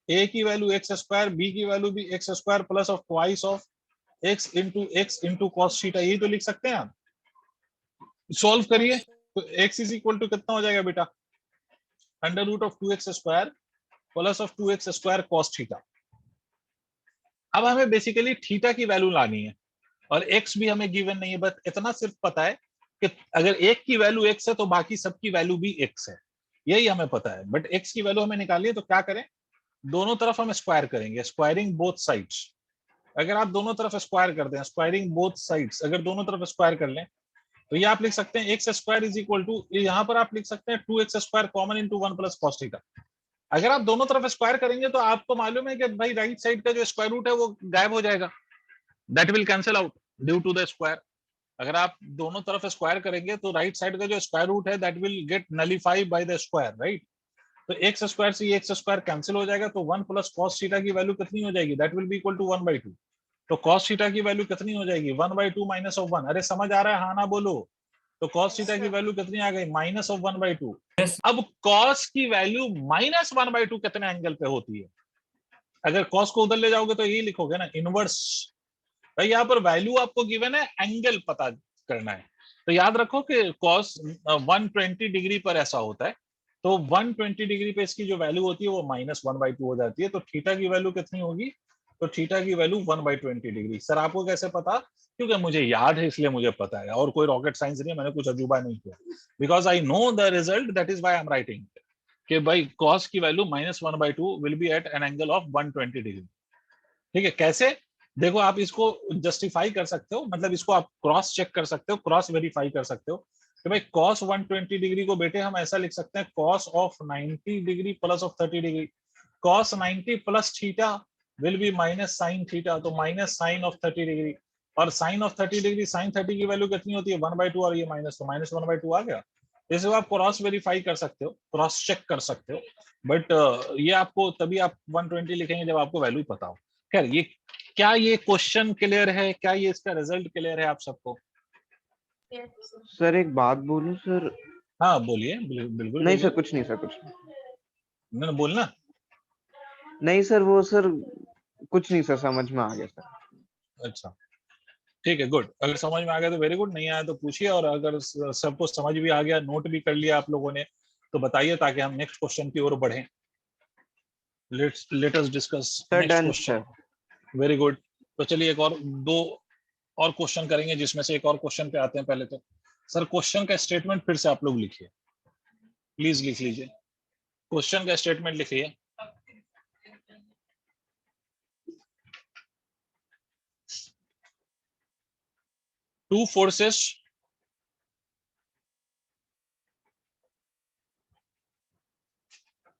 a की वैल्यू x², b की वैल्यू भी x² plus of twice of x into cos theta. यही तो लिख सकते हैं आप। सॉल्व करिए तो x इज इक्वल टू कितना हो जाएगा बेटा, under root of 2x square plus of 2x square cos theta. अब हमें बेसिकली थीटा की वैल्यू लानी है और x भी हमें गिवन नहीं है, बस इतना सिर्फ पता है कि अगर एक की वैल्यू x है तो बाकी सबकी वैल्यू भी x है, यही हमें पता है। बट x की वैल्यू हमें निकालनी है तो क्या करें, दोनों तरफ हम स्क्वायर करेंगे, स्क्वायरिंग बोथ साइड्स। अगर आप दोनों तरफ स्क्वायर कर दें, स्क्वायरिंग बोथ साइड्स, अगर दोनों तरफ स्क्वायर कर लें तो ये आप लिख सकते हैं x square is equal to, यहाँ पर आप लिख सकते हैं 2x square common into 1 plus cos theta. अगर आप दोनों तरफ स्क्वायर करेंगे तो आपको मालूम है कि भाई राइट साइड का जो स्क्वायर रूट है वो गायब हो जाएगा, that will cancel out due to the square. अगर आप दोनों तरफ स्क्वायर करेंगे तो राइट साइड का जो स्क्वायर रूट है that will get nullify by the square, right. तो एक्स स्क्वायर से एक्स स्क्वायर कैंसिल हो जाएगा, तो 1 प्लस कॉस थीटा की वैल्यू कितनी हो जाएगी, that will be equal to 1/2। तो कॉस थीटा की वैल्यू कितनी हो जाएगी, 1/2 माइनस ऑफ 1। अरे समझ आ रहा है, हाँ ना बोलो। तो कॉस थीटा की वैल्यू कितनी आ गई, माइनस ऑफ 1/2। अब कॉस की वैल्यू माइनस 1/2 कितने एंगल पे होती है, अगर कॉस को उधर ले जाओगे तो यही लिखोगे ना, इनवर्स। भाई यहाँ पर वैल्यू आपको गिवन है, एंगल पता करना है। तो याद रखो कि कॉस 120 डिग्री पर ऐसा होता है, तो 120 डिग्री पे इसकी जो वैल्यू होती है वो -1/2 हो जाती है। तो थीटा की वैल्यू कितनी होगी, तो थीटा की वैल्यू 1/20 डिग्री। सर आपको कैसे पता, क्योंकि मुझे याद है इसलिए मुझे पता है, और कोई रॉकेट साइंस नहीं है, मैंने कुछ अजूबा नहीं किया, because I know the result, that is why I am writing कि भाई कॉस की value -1/2 will be at an angle of 120 degree. ठीक है, कैसे, देखो आप इसको जस्टिफाई कर सकते हो, मतलब इसको आप क्रॉस चेक कर सकते हो, क्रॉस वेरीफाई कर सकते हो कि भाई cos 120 डिग्री को बेटे हम ऐसा लिख सकते हैं cos of 90 degree plus of 30 degree. cos 90 plus theta will be minus sine theta, तो माइनस साइन ऑफ 30 डिग्री। और साइन ऑफ 30 डिग्री, साइन 30 की वैल्यू कितनी होती है 1/2, और ये माइनस, तो -1/2 आ गया। इसको आप क्रॉस वेरीफाई कर सकते हो, क्रॉस चेक कर सकते हो, बट ये आपको तभी आप 120 लिखेंगे जब आपको वैल्यू पता हो। खैर ये क्या, ये क्वेश्चन क्लियर है क्या, ये इसका रिजल्ट क्लियर है आप सबको? सर एक बात बोलूं सर? हाँ बोलिए, बिल्कुल नहीं बोलिए। सर, कुछ नहीं सर, कुछ नहीं। मैंने बोलना। नहीं सर, वो सर कुछ नहीं सर, समझ में आ गया सर। अच्छा ठीक है, गुड। अगर समझ में आ गया तो वेरी गुड, नहीं आया तो पूछिए, और अगर सबको समझ भी आ गया, नोट भी कर लिया आप लोगों ने, तो बताइए ताकि हम नेक्स्ट क्वेश्चन की ओर बढ़ें। Let us discuss sir next done question. Sir. Very good. तो चलिए एक और दो और क्वेश्चन करेंगे, जिसमें से एक और क्वेश्चन पे आते हैं। पहले तो सर क्वेश्चन का स्टेटमेंट फिर से आप लोग लिखिए, प्लीज लिख लीजिए, क्वेश्चन का स्टेटमेंट लिखिए। Two forces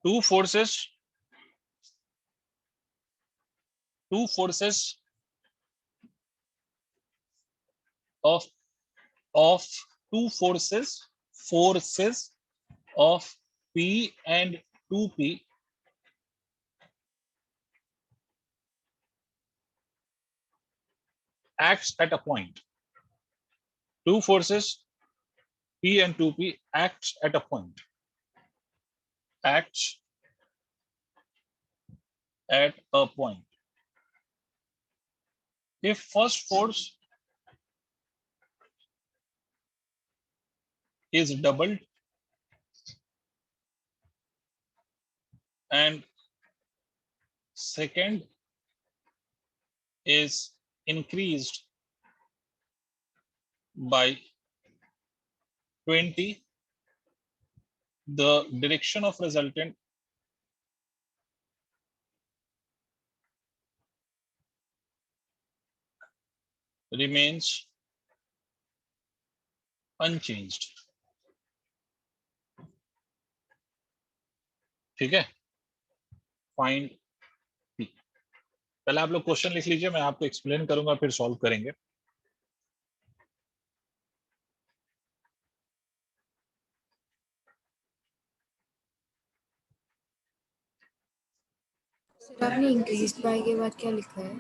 two forces two forces of of two forces of P and 2P acts at a point. Two forces P and 2P acts at a point. Acts at a point. If first force is doubled and second is increased by 20, the direction of resultant remains unchanged. ठीक है, find P। पहले आप लोग question लिख लीजिए, मैं आपको explain करूंगा, फिर सॉल्व करेंगे। सर आपने इंक्रीज्ड बाय के बाद क्या लिखा है?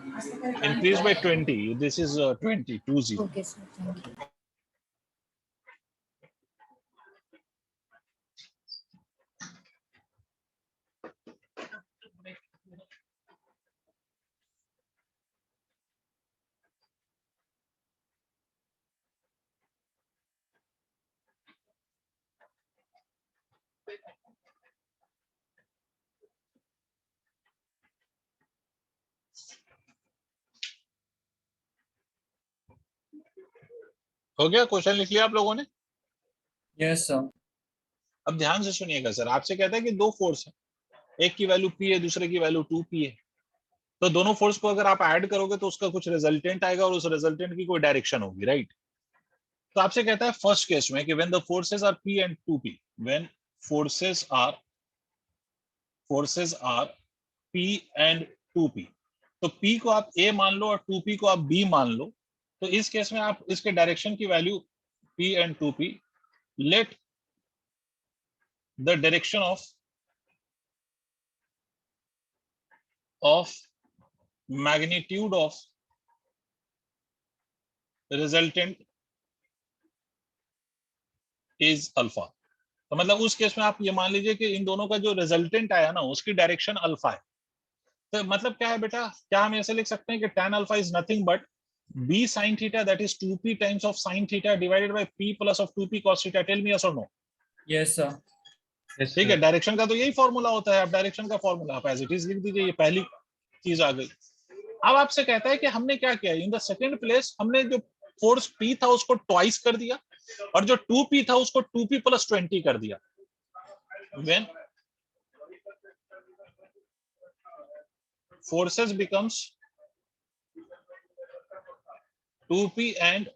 Increase by 20, this is 20। Okay sir, thank you. हो गया? क्वेश्चन लिख लिया आप लोगों ने? Yes sir. अब ध्यान से सुनिएगा सर, आपसे कहता है कि दो फोर्स है, एक की वैल्यू P है, दूसरे की वैल्यू 2P है। तो दोनों फोर्स को अगर आप ऐड करोगे तो उसका कुछ रिजल्टेंट आएगा और उस रिजल्टेंट की कोई डायरेक्शन होगी, राइट? तो आपसे कहता है फर्स्ट केस में कि when the forces are P and 2P, when forces are P and 2P, तो P को आप A मान लो और 2P को आप B मान लो। तो इस केस में आप इसके डायरेक्शन की value P and 2P, let the direction of magnitude of resultant is alpha. तो मतलब उस केस में आप ये मान लीजिए कि इन दोनों का जो रिजल्टेंट आया ना उसकी डायरेक्शन अल्फा है। तो मतलब क्या है बेटा, क्या हम ऐसे लिख सकते हैं कि tan alpha is nothing but b sin theta, that is 2p times of sin theta divided by p plus of 2p cos theta. Tell me yes और नो? Yes sir. Yes, ठीक है, sir. डायरेक्शन का तो यही formula होता है। आप direction का फॉर्मूला आप एज इट इज लिख दीजिए, ये पहली चीज आ गई। अब आपसे कहता है कि हमने क्या किया, इन द सेकंड प्लेस हमने जो फोर्स P था उसको ट्वाइस कर दिया और जो 2P था उसको 2P प्लस 20 कर दिया। When forces becomes 2P and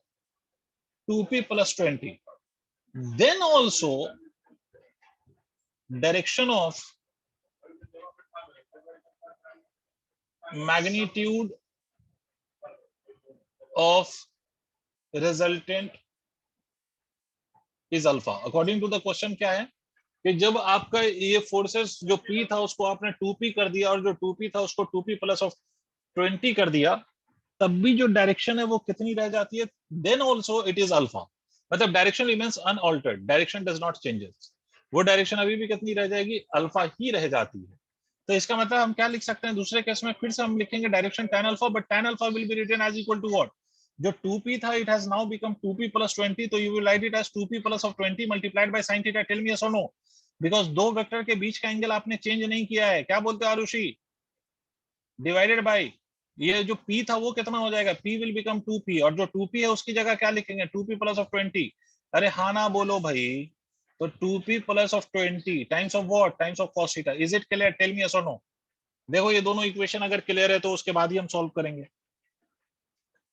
2P plus 20, then also direction of magnitude of resultant is alpha। According to the question क्या है कि जब आपका ये फोर्सेस जो P था उसको आपने 2P कर दिया और जो 2P था उसको 2P प्लस ऑफ 20 कर दिया, तब भी जो डायरेक्शन है वो कितनी रह जाती है? Then also it is alpha. मतलब direction remains unaltered, direction does not changes. वो डायरेक्शन अभी भी कितनी रह जाएगी? अल्फा ही रह जाती है। तो इसका मतलब हम क्या लिख सकते हैं दूसरे केस में? फिर से हम लिखेंगे direction tan alpha, but tan alpha will be written as equal to what? जो 2P था it has now become 2P plus 20, तो you will write it as 2P plus of 20 multiplied by sin theta. Tell me yes और no? Because दो vector के बीच का angle आपने change नहीं किया है। क्या बोलते हो आरुषि? डिवाइडेड बाय ये जो P था वो कितना हो जाएगा? P विल बिकम 2P और जो 2P है उसकी जगह क्या लिखेंगे? 2P plus of 20। अरे हाँ ना बोलो भाई। तो 2P plus of 20 times of what? Times of cos theta. Is it clear? Tell me yes और नो? देखो ये दोनों इक्वेशन अगर क्लियर है तो उसके बाद ही हम सॉल्व करेंगे।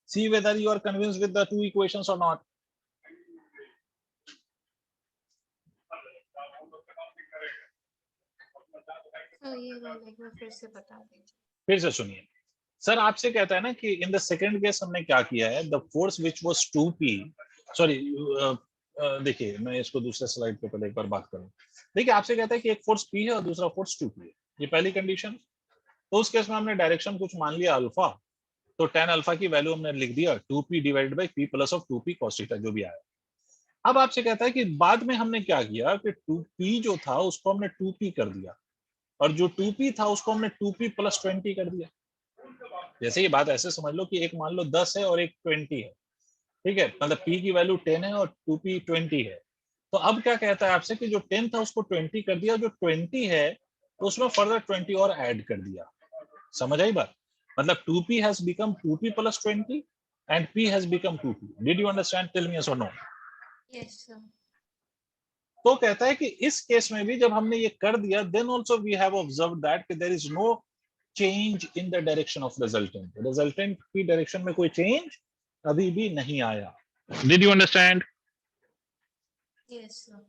See whether you are convinced with the two equations और नॉट। तो ये वाला एक बार फिर से बता दीजिए। फिर से सुनिए सर, आपसे कहता है ना कि इन द सेकंड केस हमने क्या किया है, the force which was 2P, sorry देखिए मैं इसको दूसरे स्लाइड पे पहले एक बार बात करूं। देखिए आपसे कहता है कि एक फोर्स P है और दूसरा फोर्स 2P है, ये पहली कंडीशन। तो उस केस में हमने डायरेक्शन कुछ मान लिया अल्फा, तो tan अल्फा की वैल्यू हमने लिख दिया 2P divided by P plus of 2P cos theta जो भी आया। अब आपसे कहता है कि बाद में हमने क्या किया कि 2P जो था उसको हमने 2P कर दिया और जो 2P था उसको हमने 2P प्लस 20 कर दिया। जैसे ये बात ऐसे समझ लो कि एक मान लो 10 है और एक 20 है, ठीक है? मतलब P की वैल्यू 10 है और 2P 20 है। तो अब क्या कहता है आपसे कि जो 10 था उसको 20 कर दिया, जो 20 है तो उसमें फर्दर 20 और ऐड कर दिया। समझ आई बात? मतलब 2P has become 2P plus 20 and P has become 2P. Did you understand? Tell me yes or no? Yes sir. तो कहता है कि इस केस में भी जब हमने ये कर दिया, then also we have observed that there is no change in the direction of resultant. Resultant की डायरेक्शन में कोई चेंज अभी भी नहीं आया। Did you understand? Yes sir.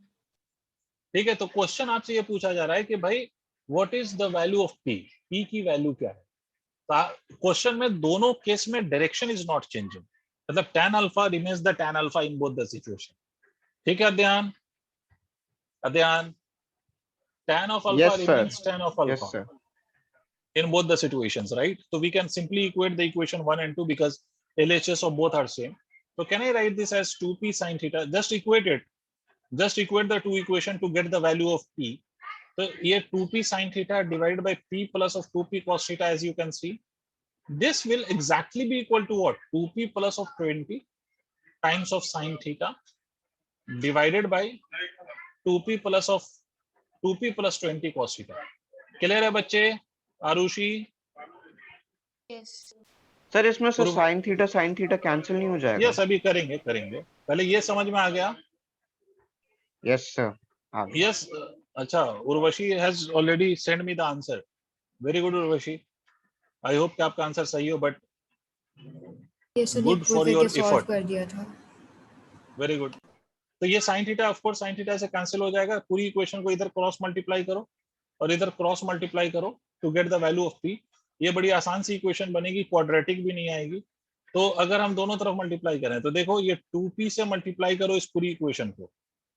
ठीक है, तो क्वेश्चन आपसे ये पूछा जा रहा है कि भाई what is the value of P? P की वैल्यू क्या है? क्वेश्चन में दोनों केस में डायरेक्शन इज नॉट चेंजिंग, मतलब tan alpha remains the tan alpha in both the situation. ठीक है अध्ययन? अध्ययन tan of alpha Yes, sir. remains tan of alpha Yes, sir. in both the situations, right? So we can simply equate the equation 1 and 2 because LHS of both are same. So can I write this as 2P sin theta? Just equate it. Just equate the two equation to get the value of P. So here 2P sin theta divided by P plus of 2P cos theta, as you can see. This will exactly be equal to what? 2P plus of 20 times of sin theta divided by 2P plus of 2P plus 20 cos theta. Clear है बच्चे? Arushi? Yes. Sir इसमें sir पूर्व sine theta cancel नहीं हो जाएगा? Yes अभी करेंगे करेंगे, पहले ये समझ में आ गया। यस सर, आ गया। यस अच्छा, Urvashi has already send me the answer. Very good Urvashi, I hope कि आपका आंसर सही हो, बट ये सर गुड लिक्विड फॉर करके योर सॉल्व एफर्ट, कर दिया था। Very good. तो ये sine theta of course sine theta से कैंसिल हो जाएगा, पूरी इक्वेशन को इधर क्रॉस मल्टीप्लाई करो और इधर क्रॉस मल्टीप्लाई करो to get the value of P. ये बड़ी आसान सी इक्वेशन बनेगी, क्वाड्रेटिक भी नहीं आएगी। तो अगर हम दोनों तरफ मल्टीप्लाई करें तो देखो ये 2p से मल्टीप्लाई करो इस पूरी इक्वेशन को,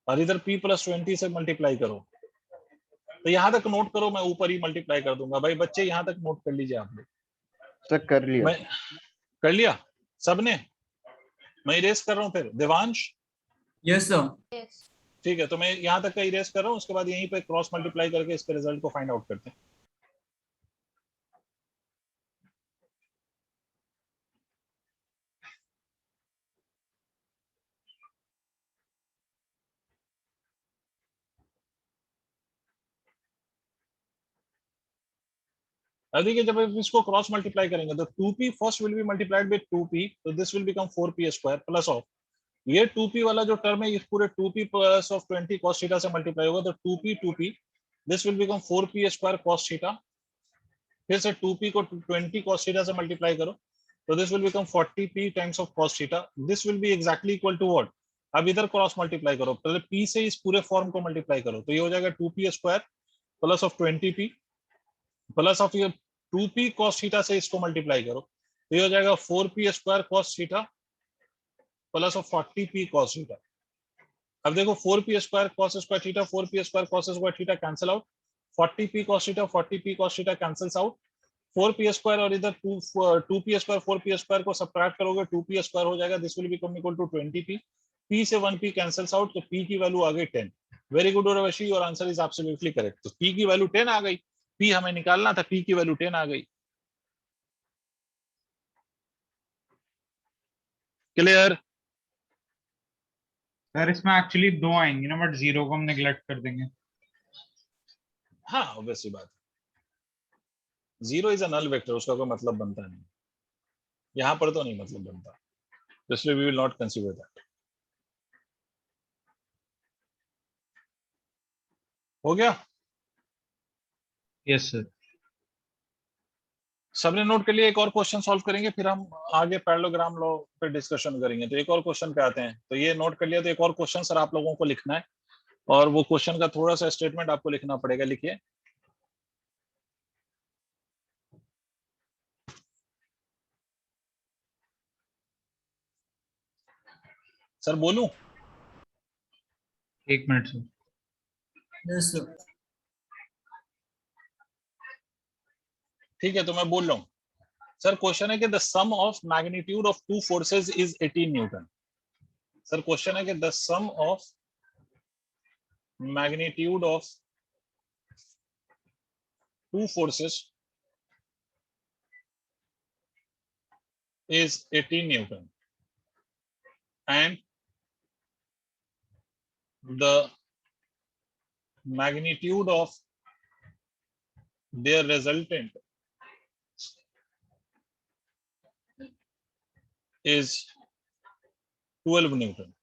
और इधर p + 20 से मल्टीप्लाई करो। तो यहाँ तक नोट करो, मैं ऊपर ही मल्टीप्लाई कर दूंगा। भाई बच्चे यहाँ तक नोट कर लीजिए आप लोग। सर कर लिया। मैं कर लिया सबने? मैं इरेज कर रहा हूँ फिर देवांश। Yes, sir. ठीक है, तो मैं यहाँ तक का इरेज कर रहा हूँ, उसके बाद यहीं पे क्रॉस मल्टीप्लाई करके इसके रिजल्ट को फाइंड आउट करते हैं। देखिए जब इसको क्रॉस मल्टीप्लाई करेंगे तो 2p first will be multiplied with 2p, तो this will become 4p² plus of ये 2p वाला जो टर्म है, इस पूरे 2p plus of 20 cos theta से मल्टीप्लाई होगा, तो 2p this will become 4p² cos theta. फिर से 2p को 20 cos थीटा से मल्टीप्लाई करो, तो this will become 40p times of cos theta. This will be exactly equal to what? अब इधर क्रॉस मल्टीप्लाई करो, पहले p से इस पूरे फॉर्म को मल्टीप्लाई करो, तो ये हो जाएगा 2p² plus of 20p plus of ये 2p cos थीटा से इसको मल्टीप्लाई करो, तो ये हो जाएगा 4p² cos theta plus of 40p cos theta. अब देखो 4p² cos² theta 4p² cos² theta cancel out, 40p cos theta 40p cos theta cancels out, 4p² और इधर 2p² 4p² को सब्ट्रैक्ट करोगे 2p² हो जाएगा, this will become equal to 20p। p से 1p cancels out, तो p की वैल्यू आ गई 10। Very good Urvashi, your answer is absolutely correct. तो p की वैल्यू 10 आ गई, p हमें निकालना था, p की वैल्यू 10 आ गई। क्लियर? सर इसमें एक्चुअली 2 आएंगे ना, बट 0 को हम नेग्लेक्ट कर देंगे। हाँ ऑब्वियसली बात है, 0 इज अ नल वेक्टर, उसका कोई मतलब बनता नहीं, यहाँ पर तो नहीं मतलब बनता, इसलिए we will not consider that. हो गया? Yes sir. सबने नोट कर लिया? एक और क्वेश्चन सॉल्व करेंगे, फिर हम आगे पैरेललोग्राम लॉ पे डिस्कशन करेंगे। तो एक और क्वेश्चन पे आते हैं, तो ये नोट कर लिया, तो एक और क्वेश्चन सर आप लोगों को लिखना है, और वो क्वेश्चन का थोड़ा सा स्टेटमेंट आपको लिखना पड़ेगा। लिखिए। सर बोलूं? 1 मिनट सर। Yes, sir. ठीक है, तो मैं बोल रहा हूँ। सर क्वेश्चन है कि the sum of magnitude of two forces is 18 newton. Sir question है कि the sum of magnitude of two forces is 18 Newton and the magnitude of their resultant is 12 Newton.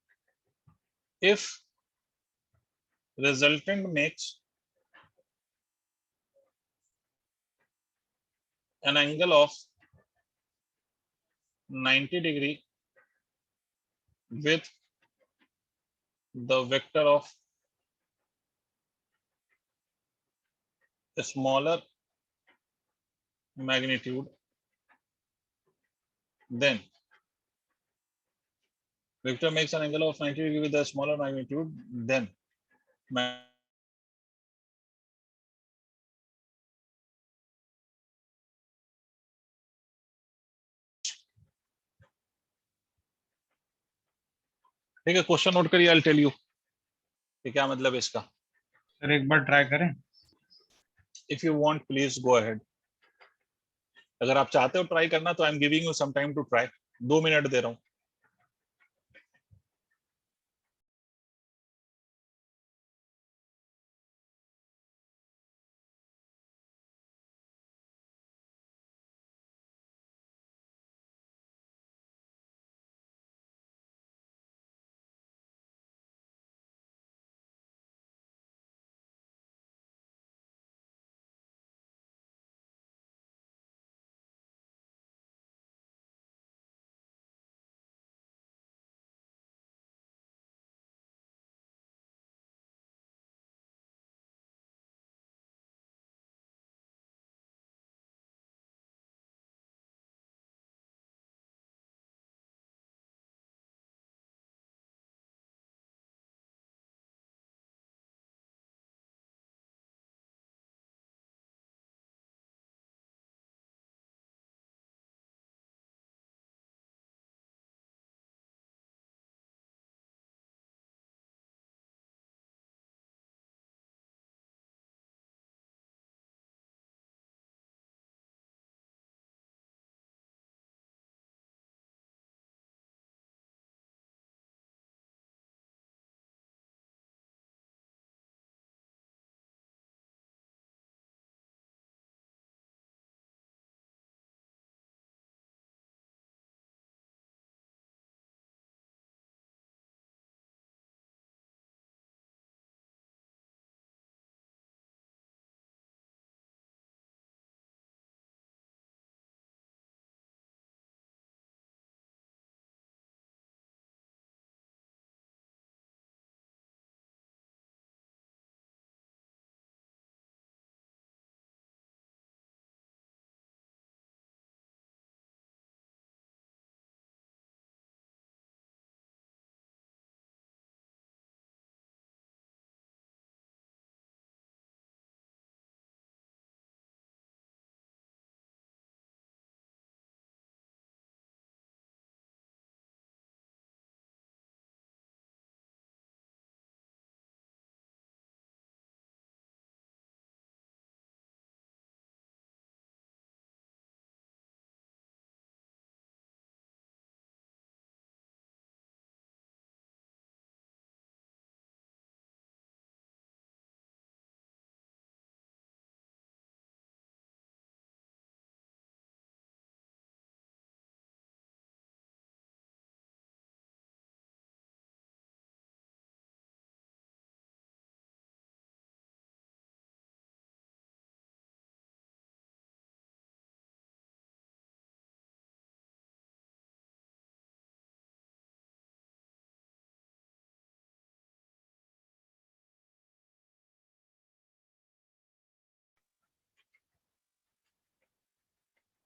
If resultant makes an angle of 90 degree with the vector of a smaller magnitude, then vector makes an angle of 90 degree with a smaller magnitude, then ठीक है, question note करिए, I tell you कि क्या मतलब है इसका। Sir एक बार ट्राई करें। If you want please go ahead, अगर आप चाहते हो ट्राई करना तो I am giving you some time to try, 2 minute दे रहा हूं।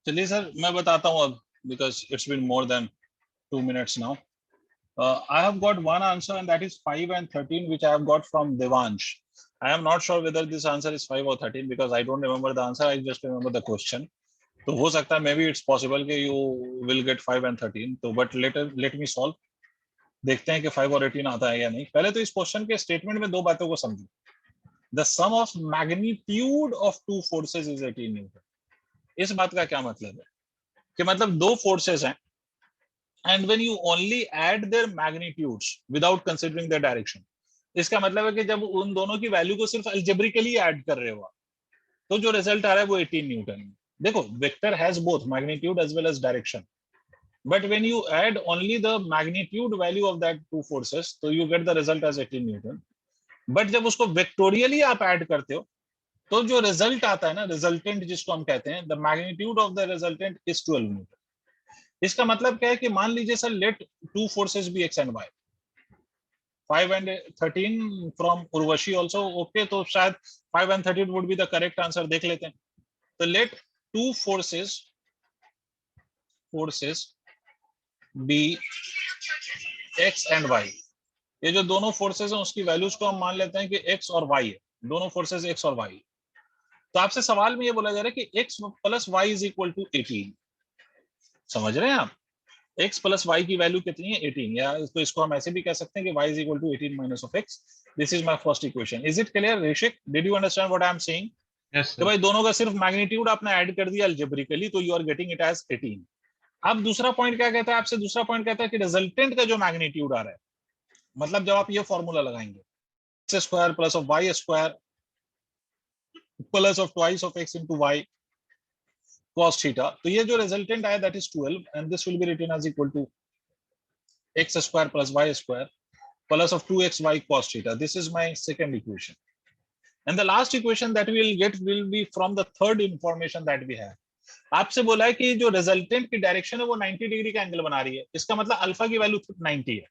चलिए सर मैं बताता हूँ अब, because it's been more than 2 minutes now. I have got one answer and that is 5 and 13 which I have got from Devansh. I am not sure whether this answer is 5 or 13 because I don't remember the answer. I just remember the question. तो हो सकता है may be it's possible कि you will gate 5 and 13. तो but let me solve, देखते हैं कि 5 और 18 आता है या नहीं. पहले तो इस क्वेश्चन के स्टेटमेंट में दो बातों को समझो. The sum of magnitude of two forces is 18 newton. इस बात का क्या मतलब है कि मतलब दो फोर्सेस हैं and when you only add their magnitudes without considering their direction, इसका मतलब है कि जब उन दोनों की वैल्यू को सिर्फ algebraically ऐड कर रहे हो तो जो रिजल्ट आ रहा है वो 18 न्यूटन है. देखो vector has both magnitude as well as direction, but when you add only the magnitude value of that two forces तो you get the result as 18 newton. But जब उसको वेक्टोरियली आप ऐड करते हो तो जो रिजल्ट आता है ना, रिजल्टेंट जिसको हम कहते हैं, the magnitude of the resultant is 12 newton. इसका मतलब क्या है कि मान लीजिए sir let two forces be X and Y, 5 and 13 from Urvashi also. Okay, तो शायद 5 and 13 would be the correct answer. देख लेते हैं. तो let two forces be x and y. ये जो दोनों फोर्सेस हैं उसकी वैल्यूज को हम मान लेते हैं कि x और y है. दोनों फोर्सेस x और y. तो आपसे सवाल में ये बोला जा रहा है कि x plus y is equal to 18. समझ रहे हैं आप? x प्लस y की वैल्यू कितनी है? 18. या तो इसको हम ऐसे भी कह सकते हैं कि y is equal to 18 minus of x. This is my first equation. Is it clear Rishik? Did you understand what I am saying? Yes, तो sir. भाई दोनों का सिर्फ मैग्नीट्यूड आपने ऐड कर दिया अलजेब्रिकली तो you are getting it as 18. अब दूसरा पॉइंट क्या कहता है आपसे? दूसरा पॉइंट कहता है कि रिजल्टेंट का जो मैग्नीट्यूड आ रहा है, मतलब जब आप ये फॉर्मूला लगाएंगे x square plus of y square plus of twice of x into y cos theta, तो ये जो रिजल्टेंट आया that is 12 and this will be written as equal to x square plus y square plus of 2xy cos theta. This is my second equation. And the last equation that we will get will be from the third information that we have. आपसे बोला है कि जो resultant की direction है वो 90 degree का angle बना रही है. इसका मतलब अल्फा की वैल्यू 90 है.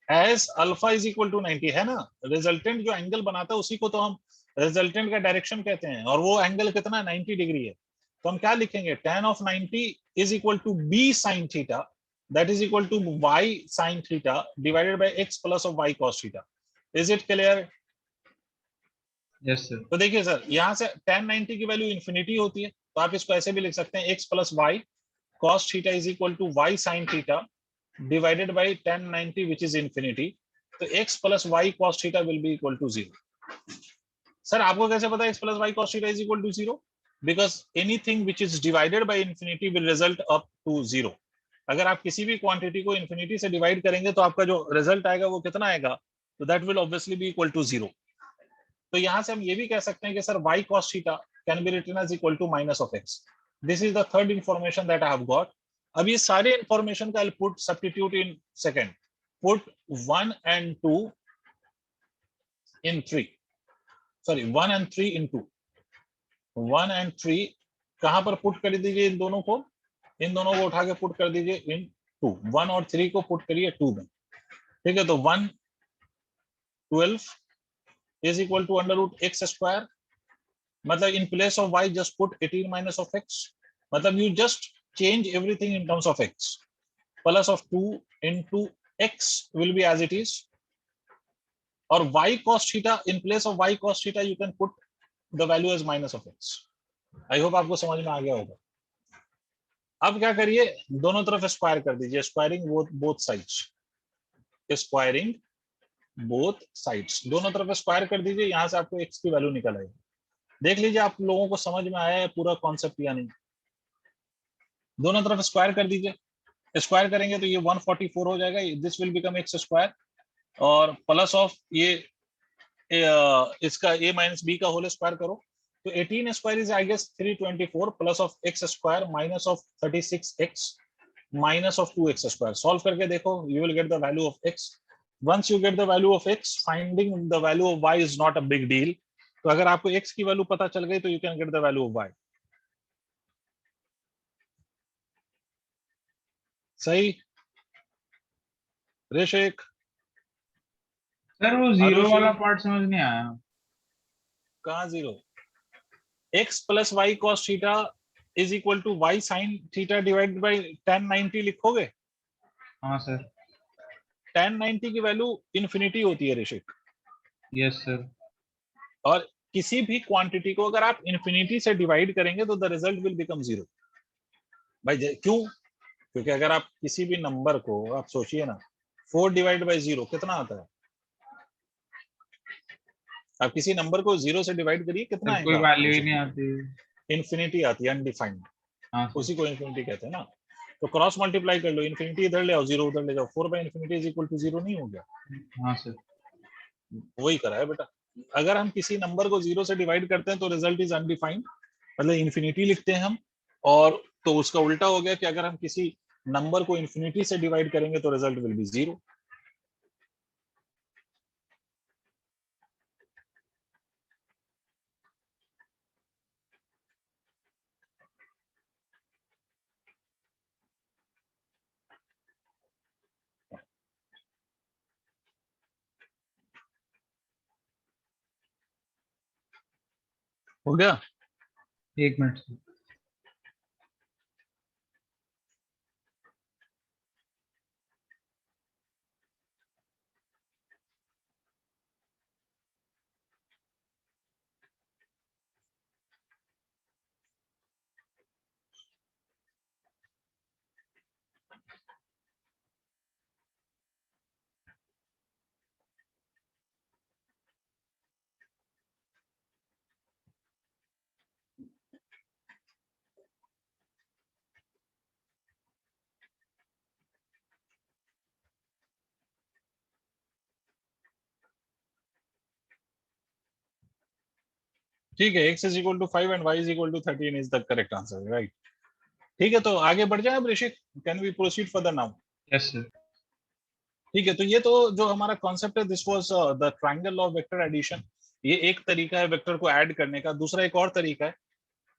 As alpha is equal to 90 है ना, रिजल्टेंट जो एंगल बनाता है उसी को तो हम रिजल्टेंट का डायरेक्शन कहते हैं, और वो एंगल कितना 90 डिग्री है. तो हम क्या लिखेंगे? tan of 90 is equal to b sin theta, that is equal to y sin theta divided by x plus of y cos theta. Is it clear? Yes, sir. तो देखिए सर, यहाँ से tan 90 की वैल्यू इंफिनिटी होती है तो आप इसको ऐसे भी लिख सकते हैं x plus y cos theta is equal to y sin theta divided by tan 90 which is infinity. तो x plus y cos theta will be equal to 0. Sir आपको कैसे पता है x plus y cos theta is equal to 0? Because anything which is divided by infinity will result up to 0. अगर आप किसी भी quantity को इन्फिनिटी से डिवाइड करेंगे तो आपका जो रिजल्ट आएगा वो कितना आएगा? तो that will obviously be equal to 0. तो यहां से हम ये भी कह सकते हैं कि sir y cos theta can be written as equal to minus of x. This is the third information that I have got. अब ये सारे इंफॉर्मेशन का I put substitute in second. पुट 1 and 2 in 3. Sorry 1 and 3 in 2. 1 and 3 कहां पर put कर दीजिए? इन दोनों को उठा के पुट कर दीजिए इन 2. 1 और 3 को पुट करिए 2 में. ठीक है, तो 1 12 is equal to under root x square. मतलब in place of y just put 18 minus of x. मतलब you just change everything in terms of x. Plus of 2 into x will be as it is. और y cos theta, in place of y cos theta you can put the value as minus of x. I hope आपको समझ में आ गया होगा. अब क्या करिए? दोनों तरफ स्क्वायर कर दीजिए. Squaring both sides. Squaring both sides, दोनों तरफ स्क्वायर कर दीजिए. यहां से आपको x की वैल्यू निकल आएगी. देख लीजिए आप लोगों को समझ में आया है पूरा कॉन्सेप्ट या नहीं. दोनों तरफ स्क्वायर कर दीजिए. स्क्वायर करेंगे तो ये 144 हो जाएगा. This will become x square और प्लस ऑफ ये इसका a माइनस b का होल स्क्वायर करो तो 18 square is I guess 324 plus of x square minus of 36x minus of 2x square. Solve करके देखो, you will get the value of x. Once you get the value of x, finding the value of y is not a big deal. तो अगर आपको x की value पता चल गई तो you can get the value of y. सही ऋषिक? Sir वो जीरो वाला पार्ट समझ नहीं आया. कहाँ zero? x plus y cos theta is equal to y sin theta divided by tan 90 लिखोगे? हाँ सर। tan 90 की वैल्यू इन्फिनिटी होती है ऋषिक, यस सर। और किसी भी क्वांटिटी को अगर आप इन्फिनिटी से डिवाइड करेंगे तो the result will become zero. भाई क्यों? क्योंकि अगर आप किसी भी नंबर को, आप सोचिए ना, 4 डिवाइड बाई 0 कितना आता है? आप किसी नंबर को 0 से डिवाइड करिए, कितना सर कोई आएगा? वैल्यू ही नहीं आती। इन्फिनिटी आती है, अनडिफाइंड। हाँ सर। उसी को इन्फिनिटी कहते हैं ना। तो क्रॉस मल्टीप्लाई कर लो, इन्फिनिटी इधर ले आओ, 0 उधर ले जाओ, 4 by infinity is equal to 0 नहीं हो गया? हाँ सर। वही करा है बेटा। अगर हम किसी नंबर को 0 से डिवाइड करते हैं तो रिजल्ट इज अनडिफाइंड, मतलब इन्फिनिटी लिखते हैं हम। और तो उसका उल्टा हो गया कि अगर हम किसी नंबर को इन्फिनिटी से डिवाइड करेंगे तो रिजल्ट विल बी 0। हो गया? 1 मिनट सर। ठीक है, x is equal to 5 and y is equal to 13 is the correct answer, right? ठीक है, तो आगे बढ़ जाए अब Rishik, can we proceed further now? Yes sir. ठीक है, तो ये तो जो हमारा कॉन्सेप्ट है, this was the triangle law of vector addition. ये एक तरीका है वेक्टर को ऐड करने का। दूसरा एक और तरीका है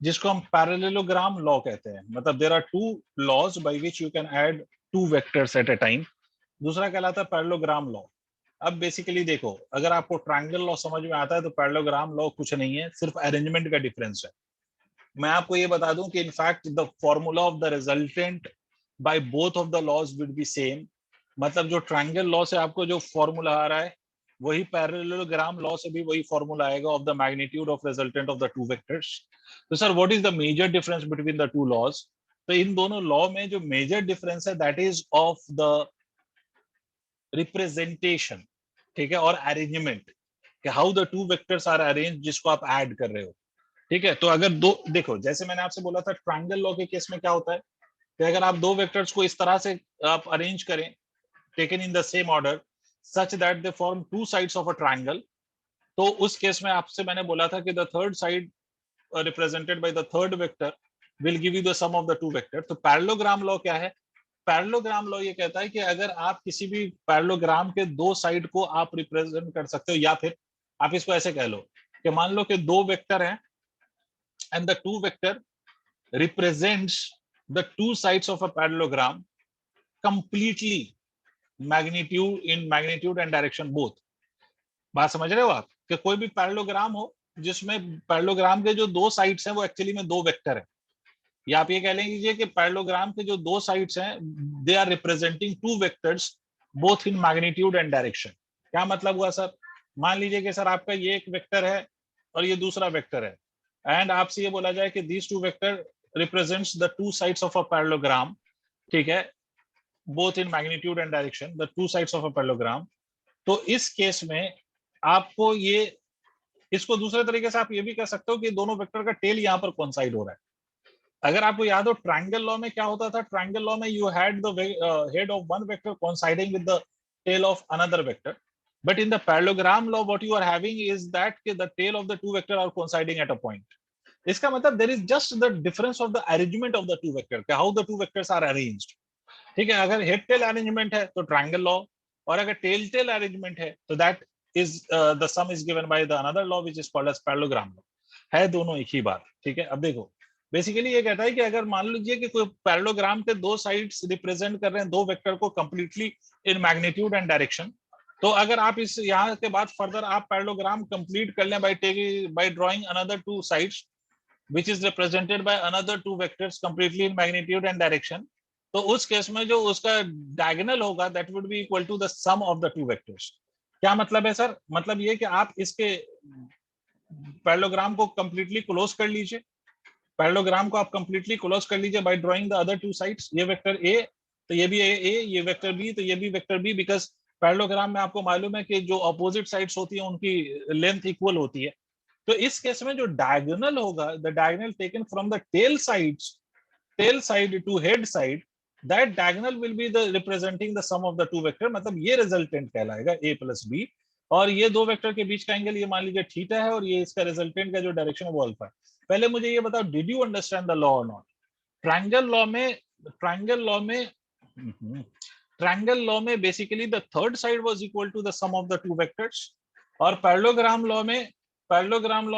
जिसको हम पैरेललोग्राम लॉ कहते हैं, मतलब there are two laws by which you can add two vectors at a time. दूसरा कहलाता है पैरेललोग्राम लॉ। अब बेसिकली देखो, अगर आपको ट्रायंगल लॉ समझ में आता है तो पैरेललोग्राम लॉ कुछ नहीं है, सिर्फ अरेंजमेंट का डिफरेंस है। मैं आपको ये बता दूं कि in fact the formula of the resultant by both of the laws will be same. मतलब जो ट्रायंगल लॉ से आपको जो फॉर्मूला आ रहा है, वही पैरेललोग्राम लॉ से भी वही फॉर्मूला आएगा of the magnitude of resultant of the two vectors. तो sir what is the major difference between the two laws? तो इन दोनों लॉ में जो मेजर डिफरेंस है that is of the representation, ठीक है, और अरेंजमेंट, कि how the two vectors are arrange जिसको आप ऐड कर रहे हो। ठीक है, तो अगर दो, देखो जैसे मैंने आपसे बोला था ट्रायंगल लॉ के केस में क्या होता है कि अगर आप दो वेक्टर्स को इस तरह से आप अरेंज करें, taken in the same order such that they form two sides of a triangle, तो उस केस में आपसे मैंने बोला था कि the third side represented by the third vector will give you the sum of the two vector. तो parallelogram law क्या है? पैरेललोग्राम लॉ ये कहता है कि अगर आप किसी भी पैरेललोग्राम के दो साइड को आप रिप्रेजेंट कर सकते हो, या फिर आप इसको ऐसे कह लो कि मान लो कि दो वेक्टर हैं and the two vector represents the two sides of a parallelogram completely magnitude and direction both। बात समझ रहे हो आप कि कोई भी पैरेललोग्राम हो जिसमें पैरेललोग्राम के जो दो साइड्स हैं वो एक्चुअली में दो वेक्टर हैं, या आप ये कह लीजिए कि पैरेललोग्राम के जो दो साइड्स हैं they are representing two vectors both in magnitude and direction. क्या मतलब हुआ सर? मान लीजिए कि सर आपका ये एक वेक्टर है और ये दूसरा वेक्टर है, एंड आपसे ये बोला जाए कि these two vector represents the two sides of a parallelogram, ठीक है, both in magnitude and direction, the two sides of a parallelogram। तो इस केस में आपको ये, इसको दूसरे तरीके से आप ये भी कह सकते हो कि दोनों वेक्टर का टेल यहाँ पर कोइंसाइड हो रहा है। अगर आपको याद हो ट्रायंगल लॉ में क्या होता था, ट्रायंगल लॉ में you had the head of one vector coinciding with the tail of another vector, but in the parallelogram law what you are having is that the tail of the two vector are coinciding at a point। इसका मतलब there is just the difference of the arrangement of the two vector, how the two vectors are arranged। ठीक है, अगर head tail arrangement है तो triangle law, और अगर tail tail arrangement है तो that is the sum is given by the another law which is called as parallelogram law। है दोनों एक ही बात। ठीक है, अब देखो बेसिकली ये कहता है कि अगर मान लीजिए कि कोई पैरेललोग्राम के दो साइड्स रिप्रेजेंट कर रहे हैं दो वेक्टर को completely in magnitude and direction, तो अगर आप इस यहाँ के बाद फर्दर आप पैरेललोग्राम कंप्लीट कर लें by drawing another two sides, which is represented by another two vectors completely in magnitude and direction, तो उस केस में जो उसका diagonal होगा that would be equal to the sum of the two vectors. क्या मतलब है सर? मतलब ये कि आप इसके पैरेललोग्राम को completely close कर लीजिए, पैरेललोग्राम को आप completely close कर लीजिए by drawing the other two sides. ये वेक्टर A तो ये भी A, ये वेक्टर B तो ये भी वेक्टर B, because पैरेललोग्राम में आपको मालूम है कि जो ऑपोजिट साइड्स होती हैं उनकी लेंथ इक्वल होती है. तो इस केस में जो डायगोनल होगा, the diagonal taken from the tail side to head side, that diagonal will be the representing the sum of the two vector. मतलब ये रिजल्टेंट कहलाएगा A प्लस B, और ये दो वेक्टर के बीच का एंगल ये मान लीजिए थीटा है, और ये इसका रिजल्टेंट का जो डायरेक्शन है वो अल्फा है. पहले मुझे ये बताओ, did you understand the law और नॉट? ट्रायंगल लॉ में basically the third side was equal to the sum of the two vectors, और पैरेललोग्राम लॉ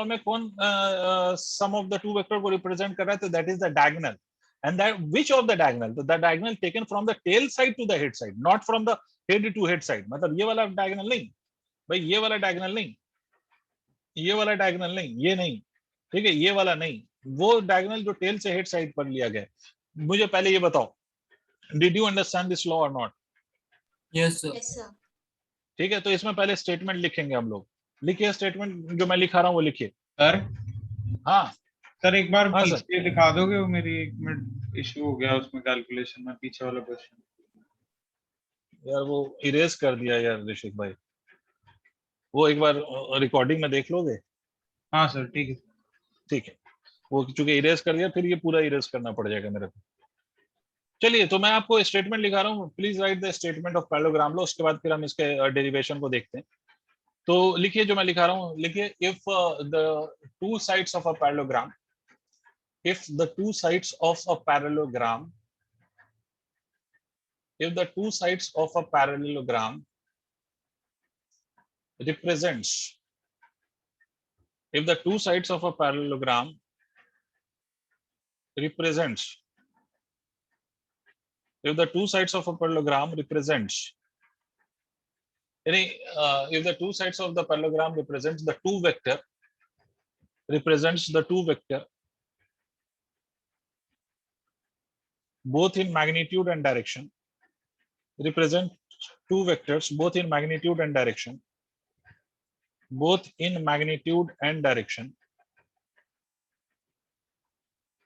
में कौन sum of the two vector को रिप्रेजेंट कर रहा है? तो that is the diagonal. And that which of the diagonal? The diagonal taken from the tail side to the head side, not from the head to head side. मतलब ये वाला diagonal नहीं भाई, ये वाला डायगोनल नहीं, ये वाला डायगोनल नहीं, ये नहीं, ठीक है, ये वाला नहीं, वो डायगोनल जो टेल से हेड साइड पर लिया गया. मुझे पहले ये बताओ, did you understand this law और not? Yes, sir. Yes, sir. ठीक है, तो इसमें पहले स्टेटमेंट लिखेंगे हम लोग. लिखिए स्टेटमेंट, जो मैं लिखा रहा हूँ वो लिखिए. सर हाँ सर एक बार हाँ, सर. पीछे दिखा दोगे? वो मेरी 1 मिनट इशू हो गया उसमें कैलकुलेशन में, पीछे वाला क्वेश्चन. यार वो इरेज कर दिया यार ऋषिक भाई, वो एक बार रिकॉर्डिंग में देख लोगे? हाँ सर ठीक है. ठीक है, वो चूंकि इरेज कर दिया, फिर ये पूरा इरेज करना पड़ जाएगा मेरे को. चलिए, तो मैं आपको स्टेटमेंट लिखा रहा हूँ. Please right the statement of parallelogram law, उसके बाद फिर हम इसके डेरिवेशन को देखते हैं. तो लिखिए जो मैं लिखा रहा हूँ, लिखिए, if the two sides of a parallelogram, if the two sides of a parallelogram represents if the two sides of a parallelogram represents if the two sides of a parallelogram represents if the two sides of the parallelogram represents the two vector both in magnitude and direction, represent two vectors both in magnitude and direction,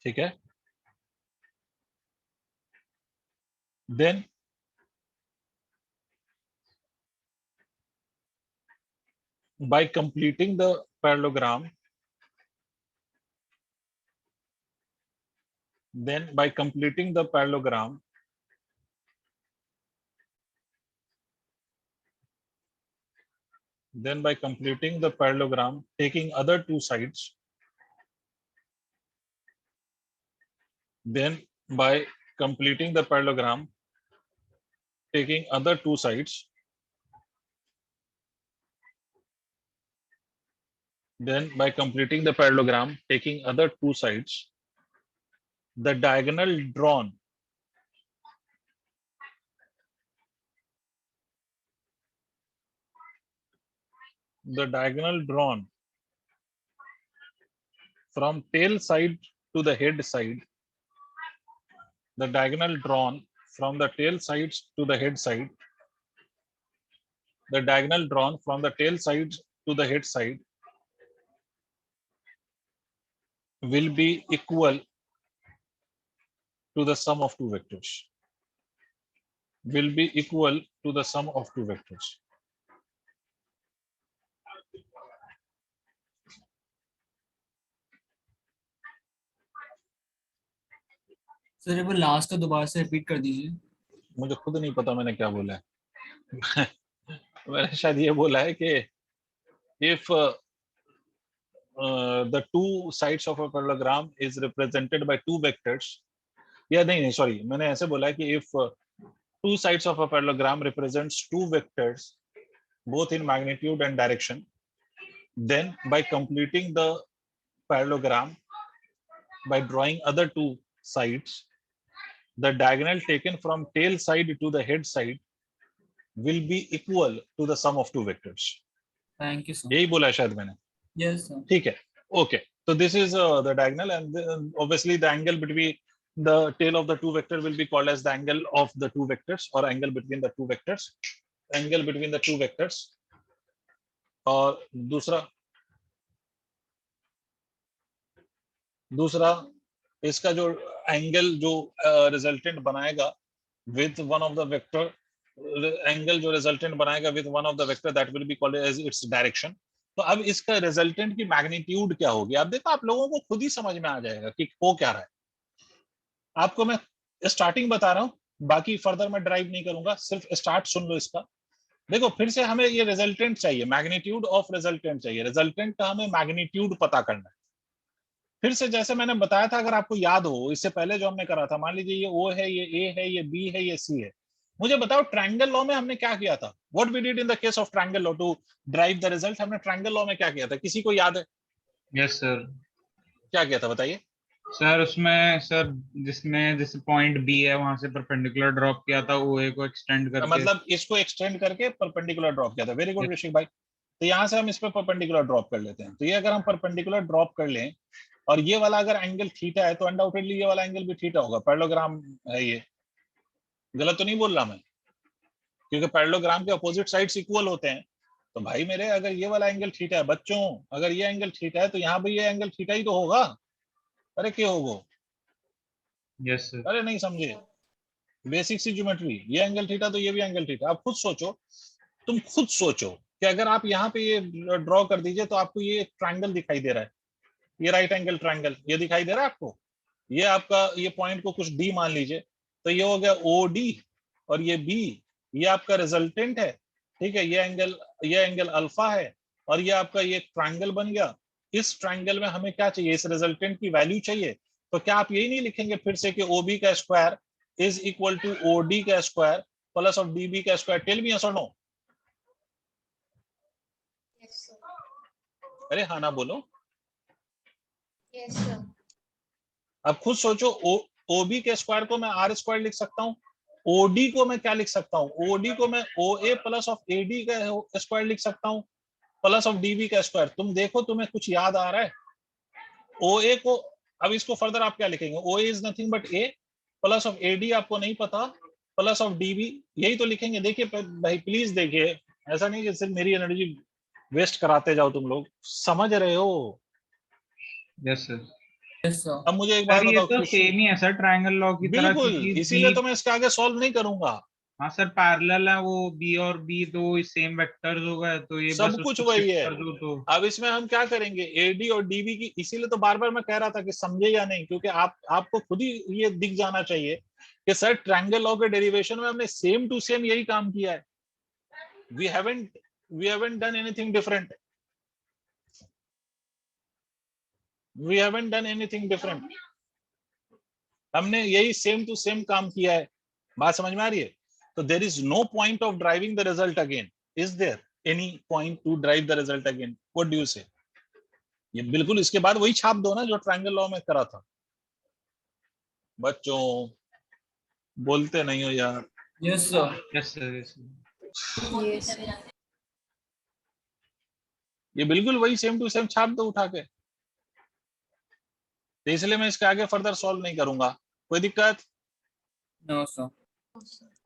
ठीक है. Then by completing the parallelogram, taking other two sides, the diagonal drawn from tail side to the head side, the diagonal drawn from the tail sides to the head side, the diagonal drawn from the tail sides to the head side will be equal to the sum of two vectors. Sir एक बार last का दोबारा से repeat कर दीजिए. मुझे खुद नहीं पता मैंने क्या बोला है. मैंने शायद ये बोला है कि if the two sides of a parallelogram is represented by two vectors, या नहीं सॉरी, मैंने ऐसे बोला है कि if two sides of a parallelogram represents two vectors both in magnitude and direction, then by completing the parallelogram by drawing other two sides, the diagonal taken from tail side to the head side will be equal to the sum of two vectors. Thank you sir. यही बोला शायद मैंने. Yes sir. ठीक है, okay. So this is the diagonal, and obviously the angle between the tail of the two vector will be called as the angle of the two vectors, or angle between the two vectors, angle between the two vectors. और दूसरा इसका जो angle जो resultant बनाएगा with one of the vector, angle जो resultant बनाएगा with one of the vector, that will be called as its direction. तो अब इसका रिजल्टेंट की मैग्नीट्यूड क्या होगी, आप देखो, आप लोगों को खुद ही समझ में आ जाएगा कि हो क्या रहा है। आपको मैं स्टार्टिंग बता रहा हूँ, बाकी फर्दर मैं ड्राइव नहीं करूंगा, सिर्फ स्टार्ट सुन लो इसका। देखो फिर से हमें ये रिजल्टेंट चाहिए, मैग्नीट्यूड ऑफ रिजल्टेंट चाहिए, रिजल्टेंट का हमें मैग्नीट्यूड पता करना है। फिर से जैसे मैंने बताया था, अगर आपको याद हो इससे पहले जो हमने करा था, मान लीजिए ये O है, ये A है, ये B है, ये C है। मुझे बताओ ट्रायंगल लॉ में हमने क्या किया था, what we did in the case of triangle law to drive the result. हमने ट्रायंगल लॉ में क्या किया था, किसी को याद है? Yes sir. क्या किया था बताइए सर उसमें सर जिसमें जैसे पॉइंट बी है वहां से परपेंडिकुलर ड्रॉप किया था, ओए को एक्सटेंड करके, मतलब इसको एक्सटेंड करके परपेंडिकुलर ड्रॉप किया था। वेरी गुड ऋषिक भाई। तो यहाँ से हम इस पर परपेंडिकुलर ड्रॉप कर लेते हैं। तो ये अगर हम परपेंडिकुलर ड्रॉप कर लें और ये वाला अगर एंगल थीटा है तो अनडाउटेडली ये वाला एंगल भी थीटा होगा। पैरेललोग्राम है ये, गलत तो नहीं बोल रहा मैं, क्योंकि पैरेललोग्राम के अपोजिट साइड्स इक्वल होते हैं। तो भाई मेरे, अगर ये वाला एंगल थीटा है बच्चों, अगर ये एंगल थीटा है तो यहाँ भी ये एंगल थीटा ही तो होगा। अरे क्या होगा? Yes sir. अरे नहीं समझे, बेसिक सी ज्योमेट्री, ये एंगल थीटा तो ये भी एंगल थीटा। आप खुद सोचो, तुम खुद सोचो कि अगर आप यहाँ पे ये ड्रॉ कर दीजिए तो आपको ये ट्रायंगल दिखाई दे रहा है, ये राइट एंगल ट्रायंगल ये दिखाई दे रहा है आपको। ये आपका ये पॉइंट को कुछ डी मान लीजिए, तो ये हो गया OD और ये B, ये आपका रिजल्टेंट है, ठीक है। ये एंगल अल्फा है और ये आपका ये ट्रायंगल बन गया। इस ट्रायंगल में हमें क्या चाहिए, इस रिजल्टेंट की वैल्यू चाहिए। तो क्या आप यही नहीं लिखेंगे फिर से कि OB का square is equal to OD का स्क्वायर प्लस ऑफ DB का स्क्वायर? टेल मी यस और नो। अरे हाँ ना बोलो। Yes sir. अब खुद सोचो, OB के स्क्वायर को मैं R स्क्वायर लिख सकता हूँ, OD को मैं क्या लिख सकता हूँ, OD को मैं OA प्लस ऑफ AD का स्क्वायर लिख सकता हूँ प्लस ऑफ DB का स्क्वायर। तुम देखो तुम्हें कुछ याद आ रहा है? OA को, अब इसको फर्दर आप क्या लिखेंगे, OA is nothing but A plus of AD आपको नहीं पता प्लस ऑफ DB, यही तो लिखेंगे। देखिए भाई प्लीज देखिए, ऐसा नहीं कि सिर्फ मेरी एनर्जी वेस्ट कराते जाओ, तुम लोग समझ रहे हो? Yes sir. Yes sir. अब मुझे एक बात सर ये बताओ, तो सेम ही है सर ट्रायंगल लॉ की तरह, बिल्कुल, क्योंकि इसीलिए B, तो मैं इसके आगे सॉल्व नहीं करूंगा। हाँ सर पैरेलल है वो, B और B दो सेम वेक्टर्स हो गए, तो ये सब बस कुछ उसको वही शिफ्ट है। कर दो तो। अब इसमें हम क्या करेंगे, AD और DB की, इसीलिए तो बार बार मैं कह रहा था कि समझे या नहीं, क्योंकि आपको खुद ही ये दिख जाना चाहिए कि सर ट्रायंगल लॉ के डेरिवेशन में हमने सेम टू सेम यही काम किया है। We haven't done anything different, we haven't done anything different. हमने यही सेम टू सेम काम किया है। बात समझ में आ रही है? तो there is no point of driving the result again. Is there any point to drive the result again? What do you say? ये बिल्कुल इसके बाद वही छाप दो ना जो ट्रायंगल लॉ में करा था। बच्चों बोलते नहीं हो यार। Yes sir. Yes sir. Yes sir. ये बिल्कुल वही सेम टू सेम छाप दो उठा के। तो इसलिए मैं इसके आगे फर्दर सॉल्व नहीं करूंगा। कोई दिक्कत? No sir.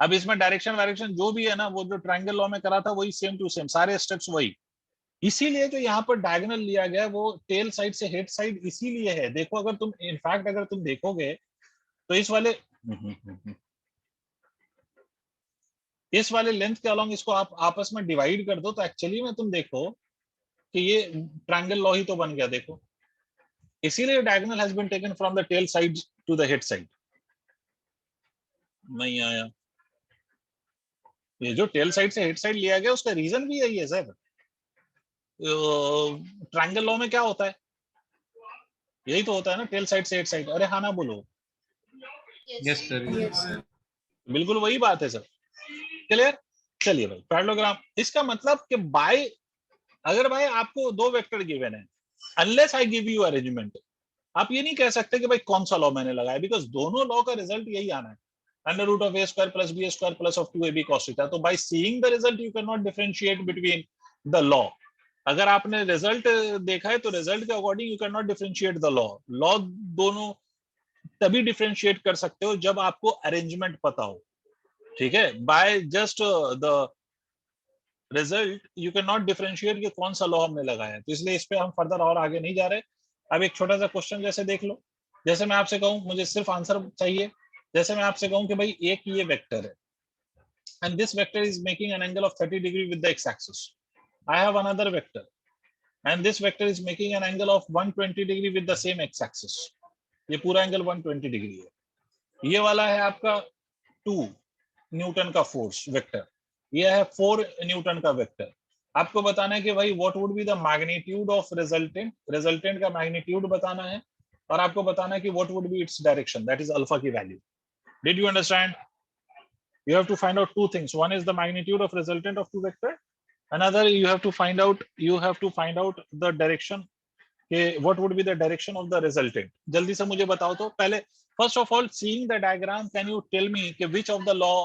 अब इसमें डायरेक्शन जो भी है ना, वो जो ट्रायंगल लॉ में करा था वही सेम टू सेम, सारे स्टेप्स वही। इसीलिए जो यहाँ पर डायगोनल लिया गया है वो टेल साइड से हेड साइड इसीलिए है। देखो अगर तुम इनफैक्ट अगर तुम देखोगे तो इस वाले लेंथ के अलोंग इसको आप आपस में डिवाइड कर दो तो एक्चुअली में तुम देखो कि ये ट्रायंगल लॉ ही तो बन गया। देखो इसीलिए diagonal has been taken from the tail side to the head side. नहीं आया, ये जो टेल साइड से हेड साइड लिया गया उसका रीजन भी यही है सर। ट्रायंगल लॉ में क्या होता है, यही तो होता है ना, टेल साइड से हेड साइड। अरे हाँ ना बोलो। Yes sir. Yes sir. बिल्कुल वही बात है सर। क्लियर? चलिए भाई पैरेललोग्राम, इसका मतलब कि बाय, अगर भाई आपको दो वेक्टर गिवन है, unless I give you arrangement, आप ये नहीं कह सकते कि भाई कौन सा लॉ मैंने लगाया, बिकॉज दोनों लॉ का रिजल्ट यही आना है, under root of a square plus b square plus of 2ab cos theta. तो by seeing the result you can not differentiate between the law. अगर आपने रिजल्ट देखा है तो रिजल्ट के according you can not differentiate the law. Law दोनों तभी differentiate कर सकते हो जब आपको अरेंजमेंट पता हो, ठीक है। By just the result you can not differentiate कि कौन सा लॉ हमने लगाया है। तो इसलिए इस पे हम फर्दर और आगे नहीं जा रहे। अब एक छोटा सा क्वेश्चन जैसे देख लो, जैसे मैं आपसे कहूं मुझे सिर्फ आंसर चाहिए, जैसे मैं आपसे कहूं कि भाई एक ये वेक्टर है and this vector is making an angle of 30 degree with the x-axis. I have another vector and this vector is making an angle of 120 degree with the same x-axis. ये पूरा एंगल 120 डिग्री है। ये वाला है आपका 2 Newton का force vector, ये है 4 न्यूटन का वेक्टर। आपको बताना है कि भाई what would be the magnitude of resultant, resultant का मैग्नीट्यूड बताना है, और आपको बताना है कि what would be its direction, that is alpha की value. Did you understand? You have to find out two things. One is the magnitude of resultant of two vector. Another, you have to find out the direction. What would be the direction of the resultant? जल्दी से मुझे बताओ तो पहले. First of all, seeing the diagram, can you tell me which of the law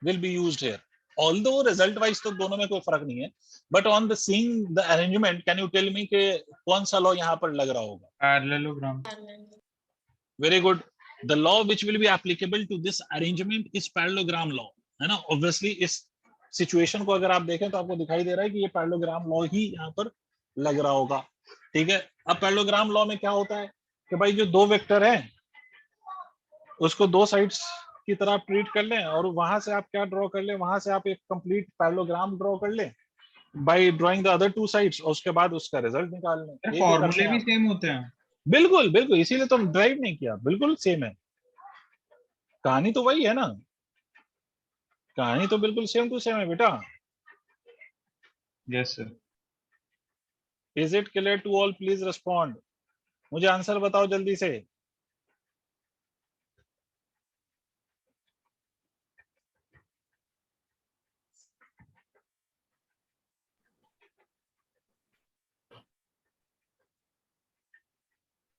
will be used here? Although result wise तो दोनों में कोई फर्क नहीं है, but on the seeing the arrangement, can you tell me कि कौन सा law यहाँ पर लग रहा होगा? Parallelogram. Very good. The law which will be applicable to this arrangement is parallelogram law, है ना। Obviously इस situation को अगर आप देखें तो आपको दिखाई दे रहा है कि ये parallelogram law ही यहाँ पर लग रहा होगा, ठीक है। अब parallelogram law में क्या होता है कि भाई जो दो वेक्टर हैं उसको दो साइड्स की तरह ट्रीट कर लें, और वहां से आप क्या ड्रॉ कर लें, वहां से आप एक कंप्लीट पैरेललोग्राम ड्रॉ कर लें by drawing the other two sides, और उसके बाद उसका रिजल्ट निकाल लें। फॉर्मूले भी सेम होते हैं। बिल्कुल बिल्कुल, इसीलिए तो ड्राइव नहीं किया, बिल्कुल सेम है, कहानी तो वही है ना, कहानी तो बिल्कुल सेम टू सेम है बेटा। Yes sir. Is it clear to all? Please respond, मुझे आंसर बताओ जल्दी से।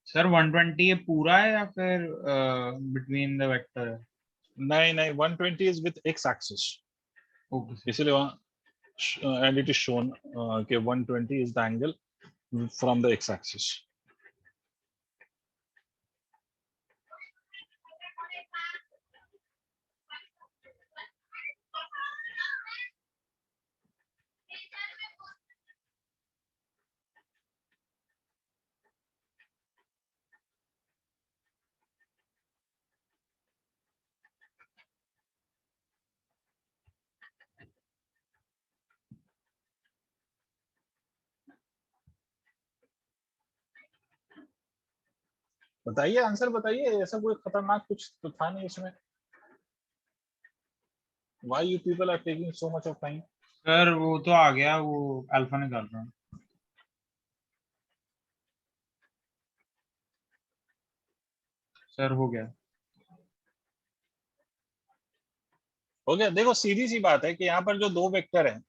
सर 120 ये पूरा है या फिर बिटवीन द वेक्टर है? नहीं नहीं, 120 is with x axis, okay इसलिए वहां एंड इट इज शोन कि 120 is the angle from the x axis. बताइए, आंसर बताइए, ऐसा कोई खतरनाक कुछ तो था नहीं इसमें। Why you people are taking so much of time? Sir वो तो आ गया, वो अल्फा निकाल रहा हूँ। सर हो गया। हो गया। देखो सीधी सी बात है कि यहाँ पर जो दो वेक्टर हैं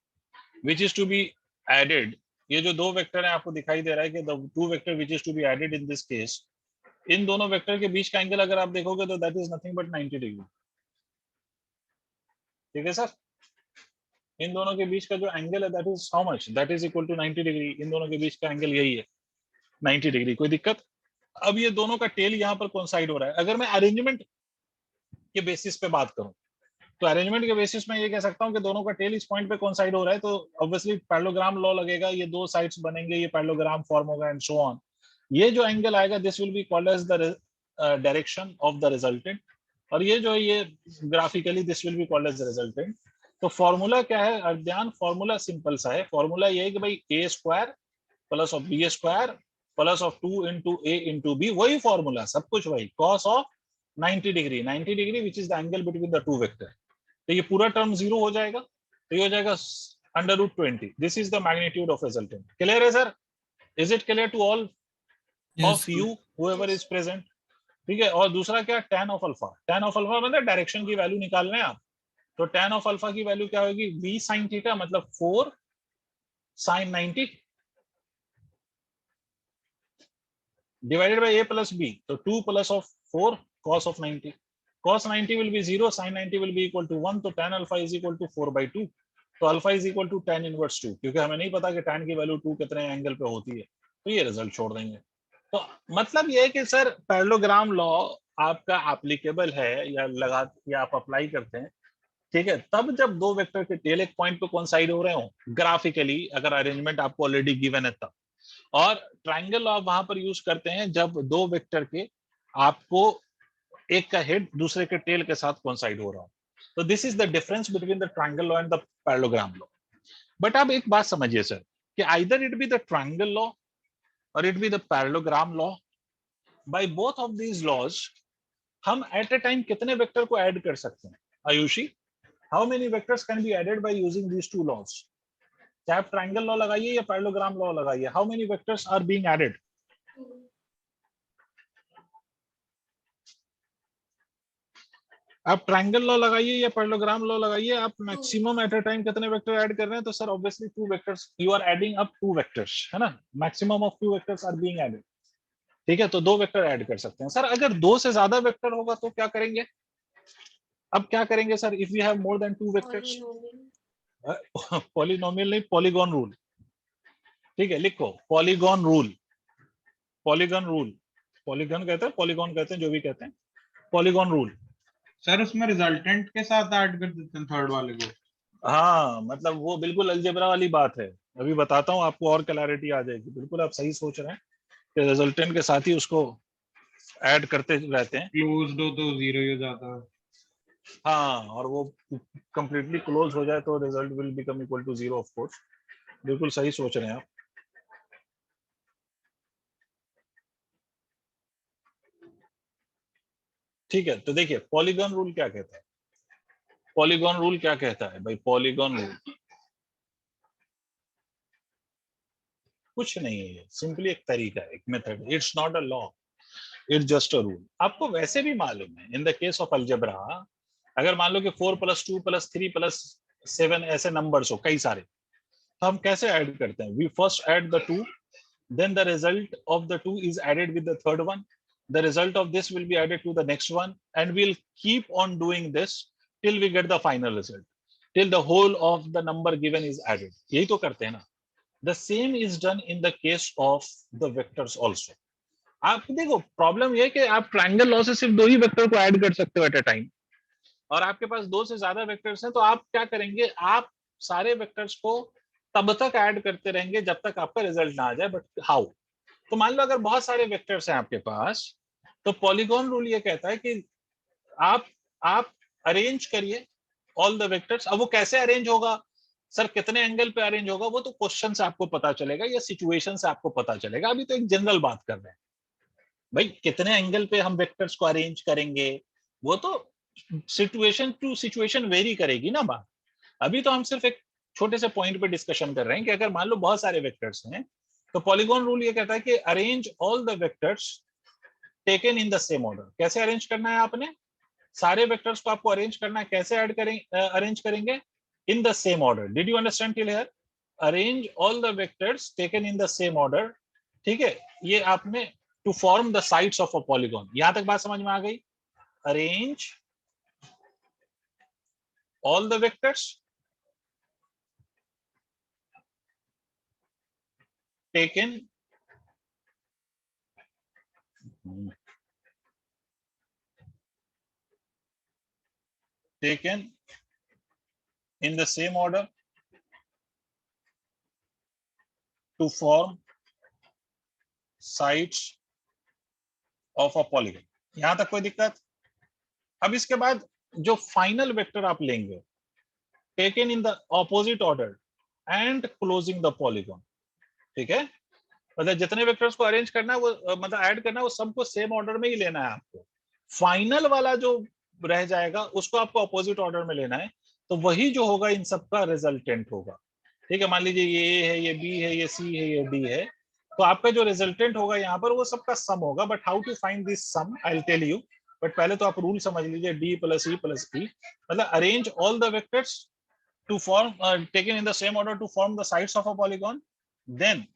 which is to be added, ये जो दो वेक्टर हैं आपको दिखाई दे रहा है कि the two vector which is to be added in this case, इन दोनों वेक्टर के बीच का एंगल अगर आप देखोगे तो that is nothing but 90 degree, ठीक है सर। इन दोनों के बीच का जो एंगल है that is how much, that is equal to 90 degree. इन दोनों के बीच का एंगल यही है 90 डिग्री, कोई दिक्कत? अब ये दोनों का टेल यहाँ पर कोइंसाइड हो रहा है। अगर मैं अरेंजमेंट के बेसिस पे बात करूं तो अरेंजमेंट के बेसिस में ये कह सकता हूं कि दोनों का टेल इस पॉइंट पे कोइंसाइड हो रहा है, तो ऑब्वियसली पैरेललोग्राम लॉ लगेगा, ये दो साइड्स बनेंगे, ये पैरेललोग्राम फॉर्म होगा एंड सो ऑन। ये जो एंगल आएगा this will be called as the direction of the resultant, और ये जो ये graphically this will be called as the resultant. तो फॉर्मूला क्या है अर्ध्यान? फॉर्मूला सिंपल सा है। फॉर्मूला ये है कि भाई A square plus of B square plus of 2 into A into B, वही फॉर्मूला, सब कुछ वही, cos of 90 degree, 90 degree which is the angle between the two vector. तो ये पूरा टर्म जीरो हो जाएगा, तो ये हो जाएगा √20। This is the magnitude of resultant. Clear है sir? Is it clear to all of you whoever is present? ठीक है। और दूसरा क्या, tan of alpha. tan of alpha मतलब डायरेक्शन की वैल्यू निकाल रहे हैं आप, तो tan ऑफ अल्फा की वैल्यू क्या होगी? v sin थीटा मतलब 4 sin 90 divided by a plus b, तो 2 plus of 4 cos of 90। cos 90 will be 0, sin 90 will be equal to 1, तो tan alpha is equal to 4/2। तो alpha is equal to tan inverse 2, क्योंकि हमें नहीं पता कि tan की वैल्यू 2 कितने एंगल पे होती है, तो ये रिजल्ट छोड़ देंगे। तो मतलब ये है कि सर पैरेललोग्राम लॉ आपका एप्लीकेबल है या आप अप्लाई करते हैं, ठीक है, तब जब दो वेक्टर के टेल एक पॉइंट पे कोइंसाइड हो रहे हो ग्राफिकली, अगर अरेंजमेंट आपको ऑलरेडी गिवन है तब। और ट्रायंगल लॉ वहां पर यूज करते हैं जब दो वेक्टर के आपको एक का हेड दूसरे के टेल के साथ कोइंसाइड हो रहा हो। तो this is the difference between the triangle law and the parallelogram law. But अब एक बात समझिए सर, कि either it be the triangle law और it be the parallelogram law, by both of these laws हम एट अ टाइम कितने vector को add कर सकते हैं? Ayushi, how many vectors can be added by using these two laws? चाहे आप triangle law लगाइए या पैरेललोग्राम लॉ लगाइए, how many vectors are being added? आप ट्रायंगल लॉ लगाइए या पैरेललोग्राम लॉ लगाइए, आप मैक्सिमम एट अ टाइम कितने वेक्टर ऐड कर रहे हैं? तो sir obviously 2 vectors, you are adding up 2 vectors, है ना, maximum of 2 vectors are being added, ठीक है, तो 2 वेक्टर ऐड कर सकते हैं। सर अगर 2 से ज्यादा वेक्टर होगा तो क्या करेंगे? अब क्या करेंगे sir, if we have more than 2 vectors? Polynomial नहीं, पॉलीगॉन रूल, ठीक है, लिखो polygon rule. Polygon rule, polygon कहते हैं, पॉलीगॉन कहते हैं, जो भी कहते हैं, पॉलीगॉन रूल। सर उसमें रिजल्टेंट के साथ ऐड कर देते हैं थर्ड वाले को। हाँ, मतलब वो बिल्कुल अलजेब्रा वाली बात है, अभी बताता हूँ आपको और क्लैरिटी आ जाएगी। बिल्कुल आप सही सोच रहे हैं कि रिजल्टेंट के साथ ही उसको ऐड करते रहते हैं। क्लोज्ड हो तो जीरो ही हो जाता है। हाँ, और वो कंप्लीटली क्लोज हो जाए तो result will become equal to 0 of course. बिल्कुल सही सोच रहे हैं आप। ठीक है, तो देखिए पॉलीगॉन रूल क्या कहता है। पॉलीगॉन रूल क्या कहता है भाई? पॉलीगॉन रूल कुछ नहीं है, सिंपली एक तरीका है, एक method. It's not a law, it's just a rule. आपको वैसे भी मालूम है, इन द केस ऑफ अलजेब्रा, अगर मान लो कि 4 + 2 + 3 + 7 ऐसे नंबर्स हो कई सारे, तो हम कैसे ऐड करते हैं? We first add the 2, then the result of the 2 is added with the third one, the result of this will be added to the next one, and we'll keep on doing this till we get the final result, till the whole of the number given is added। यही तो करते हैं ना। The same is done in the case of the vectors also। आप देखो, problem ये है कि आप ट्रायंगल लॉ से सिर्फ 2 ही वेक्टर को ऐड कर सकते हो एट अ टाइम, और आपके पास 2 से ज्यादा वेक्टर्स हैं, तो आप क्या करेंगे? आप सारे वेक्टर्स को तब तक ऐड करते रहेंगे जब तक आपका रिजल्ट ना आ जाए। But how? तो मान लो अगर बहुत सारे वेक्टर्स हैं आपके पास, तो पॉलीगॉन रूल ये कहता है कि आप अरेंज करिए ऑल द वेक्टर्स। अब वो कैसे अरेंज होगा सर, कितने एंगल पे अरेंज होगा, वो तो क्वेश्चन से आपको पता चलेगा या सिचुएशन से आपको पता चलेगा। अभी तो एक जनरल बात कर रहे हैं भाई, कितने एंगल पे हम वेक्टर्स को अरेंज करेंगे, वो तो सिचुएशन टू सिचुएशन वेरी करेगी ना बात। अभी तो हम सिर्फ एक छोटे से पॉइंट पे डिस्कशन कर रहे हैं कि अगर मान लो बहुत सारे वेक्टर्स हैं, तो पॉलीगॉन रूल ये कहता है कि arrange all the vectors taken in the same order. कैसे अरेंज करना है? आपने सारे वेक्टर्स को आपको अरेंज करना है, कैसे ऐड करेंगे? अरेंज करेंगे in the same order. Did you understand till here? Arrange all the vectors taken in the same order, ठीक है, ये आपने to form the sides of a polygon. यहां तक बात समझ में आ गई? Arrange all the vectors taken in the same order to form sides of a polygon। यहां तक कोई दिक्कत? अब इसके बाद जो फाइनल वेक्टर आप लेंगे, taken in the opposite order and closing the polygon, ठीक है, मतलब जितने वेक्टर्स को अरेंज करना है वो मतलब ऐड करना है, वो सबको सेम ऑर्डर में ही लेना है आपको। फाइनल वाला जो रह जाएगा उसको आपको अपोजिट ऑर्डर में लेना है, तो वही जो होगा इन सबका रिजल्टेंट होगा। ठीक है, मान लीजिए ये ए है, ये बी है, ये सी है, ये डी है, तो आपका जो रिजल्टेंट होगा यहाँ पर वो सबका सम होगा। But how to find this sum, I will tell you. But पहले तो आप रूल समझ लीजिए, D plus E plus E, मतलब arrange all the vectors to form taken in the same order to form the sides of a polygon, then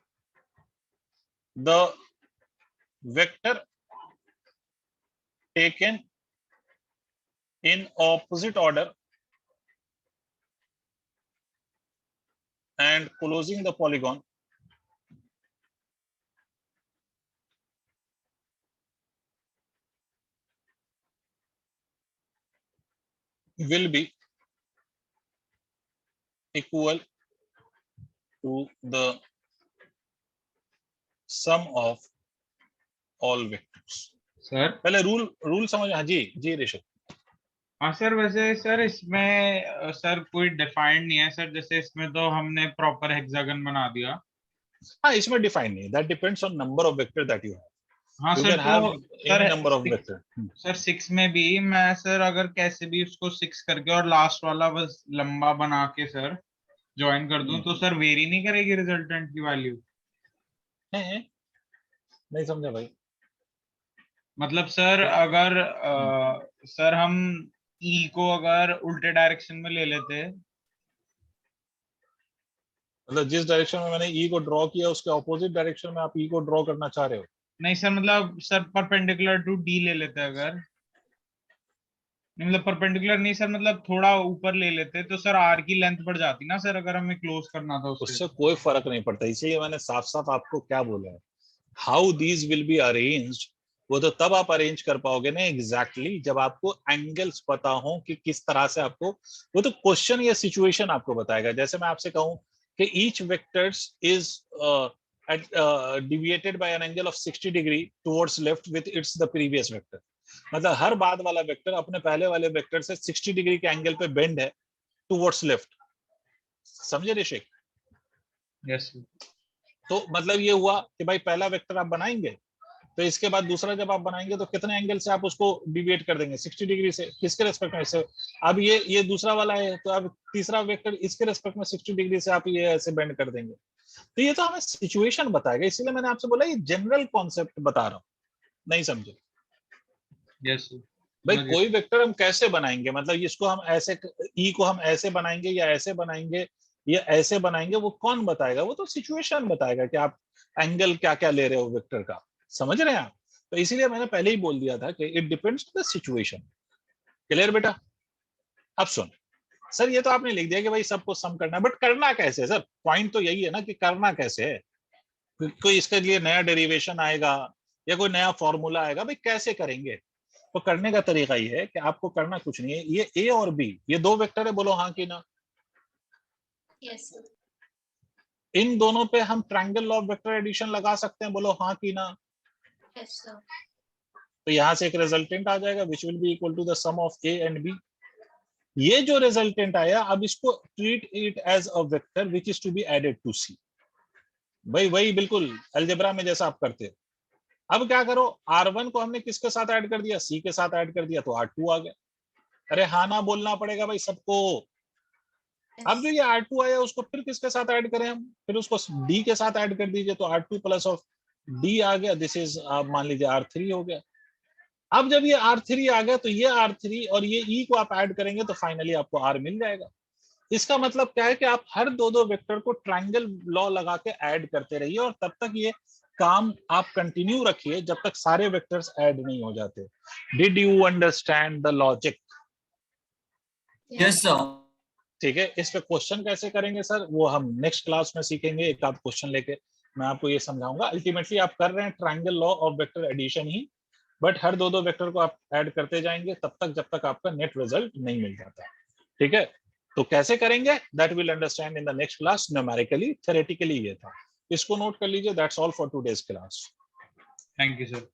the vector taken in opposite order and closing the polygon will be equal to the sum of all vectors. Sir पहले rule समझ। हाँ जी जी ऋषभ। हाँ sir, वैसे sir इसमें sir कोई defined नहीं है sir, जैसे इसमें तो हमने प्रॉपर हेक्सागन बना दिया। हाँ इसमें डिफाइन नहीं है, that depends on number of vector that you have. हाँ You सर, can have तो sir any number of vector. Sir 6 में भी मैं सर अगर कैसे भी उसको 6 करके और लास्ट वाला बस लंबा बना के सर ज्वाइन कर दूं तो सर वेरी नहीं करेगी रिजल्टेंट की वैल्यू? नहीं समझा भाई। मतलब सर अगर सर हम ई को अगर उल्टे डायरेक्शन में ले लेते, मतलब जिस डायरेक्शन में मैंने ई को ड्रॉ किया उसके ऑपोजिट डायरेक्शन में आप ई को ड्रॉ करना चाह रहे हो? नहीं सर, मतलब सर परपेंडिकुलर टू डी ले लेते अगर, नहीं मतलब परपेंडिकुलर नहीं सर, मतलब थोड़ा ऊपर ले लेते तो सर आर की लेंथ बढ़ जाती ना सर, अगर हमें क्लोज करना था उससे कोई फर्क नहीं पड़ता, इसीलिए मैंने साफ साफ आपको क्या बोला है, how these will be arranged वो तो तब आप अरेंज कर पाओगे ना एग्जैक्टली जब आपको एंगल्स पता हो कि किस तरह से आपको, वो तो क्वेश्चन या सिचुएशन आपको बताएगा। जैसे मैं आपसे कहूं कि each vectors is deviated by an angle of 60 degree towards left with its the previous vector, मतलब हर बाद वाला वेक्टर अपने पहले वाले वेक्टर से 60 डिग्री के एंगल पे बेंड है टुवर्ड्स लेफ्ट। समझे ऋषिक? यस। तो मतलब ये हुआ कि भाई पहला वेक्टर आप बनाएंगे तो इसके बाद दूसरा जब आप बनाएंगे तो कितने एंगल से आप उसको डिविएट कर देंगे? 60 डिग्री से। किसके रेस्पेक्ट में? से अब ये दूसरा वाला है तो अब तीसरा वेक्टर इसके रेस्पेक्ट में 60 डिग्री से आप ये ऐसे बेंड कर देंगे। तो ये तो हमें सिचुएशन बताएगा, इसीलिए मैंने आपसे बोला ये जनरल कॉन्सेप्ट बता रहा हूँ, नहीं समझे? यस भाई कोई वेक्टर हम कैसे बनाएंगे, मतलब इसको हम ऐसे ई को हम ऐसे बनाएंगे या ऐसे बनाएंगे या ऐसे बनाएंगे, वो कौन बताएगा? वो तो सिचुएशन बताएगा कि आप एंगल क्या क्या ले रहे हो वेक्टर का। समझ रहे हैं आप? तो इसीलिए मैंने पहले ही बोल दिया था कि it depends on the situation. Clear बेटा? अब सुन सर, ये तो आपने लिख दिया कि भाई सबको सम करना है, बट करना कैसे है सर? पॉइंट तो यही है ना कि करना कैसे है। कोई इसके लिए नया डेरिवेशन आएगा या कोई नया फॉर्मूला आएगा, भाई कैसे करेंगे? तो करने का तरीका ये है कि आपको करना कुछ नहीं है, ये ए और बी ये दो वेक्टर है, बोलो हाँ कि ना? Yes sir. इन दोनों पे हम triangle law of vector addition लगा सकते हैं, बोलो हाँ कि ना? Yes sir. तो यहां से एक रिजल्टेंट आ जाएगा which will be equal to the sum of A and B. ये जो रिजल्टेंट आया अब इसको treat it as a vector which is to be added to C. भाई वही बिल्कुल अलजेब्रा में जैसा आप करते हो। अब क्या करो, R1 को हमने किसके साथ ऐड कर दिया? C के साथ ऐड कर दिया तो R2 आ गया। अरे हाँ ना बोलना पड़ेगा भाई सबको। अब जो ये R2 आया उसको फिर किसके साथ ऐड करें हम? फिर उसको D के साथ ऐड कर दीजिए तो R2 प्लस ऑफ D आ गया, दिस इज आप मान लीजिए R3 हो गया। अब जब ये R3 आ गया तो ये R3 और ये E को आप ऐड करेंगे तो फाइनली आपको R मिल जाएगा। इसका मतलब क्या है कि आप हर दो वेक्टर को ट्रायंगल लॉ लगा के ऐड करते रहिए और तब तक ये काम आप कंटिन्यू रखिए जब तक सारे वेक्टर्स ऐड नहीं हो जाते। Did you understand the logic? Yes sir. ठीक है, इस पे क्वेश्चन कैसे करेंगे सर वो हम नेक्स्ट क्लास में सीखेंगे। एक आध क्वेश्चन लेके मैं आपको ये समझाऊंगा। अल्टीमेटली आप कर रहे हैं triangle law of vector addition ही, बट हर दो वेक्टर को आप ऐड करते जाएंगे तब तक जब तक आपका नेट रिजल्ट नहीं मिल जाता। ठीक है, तो कैसे करेंगे that will understand in the next class. Numerically theoretically ये था, इसको नोट कर लीजिए। That's all for today's class. Thank you sir.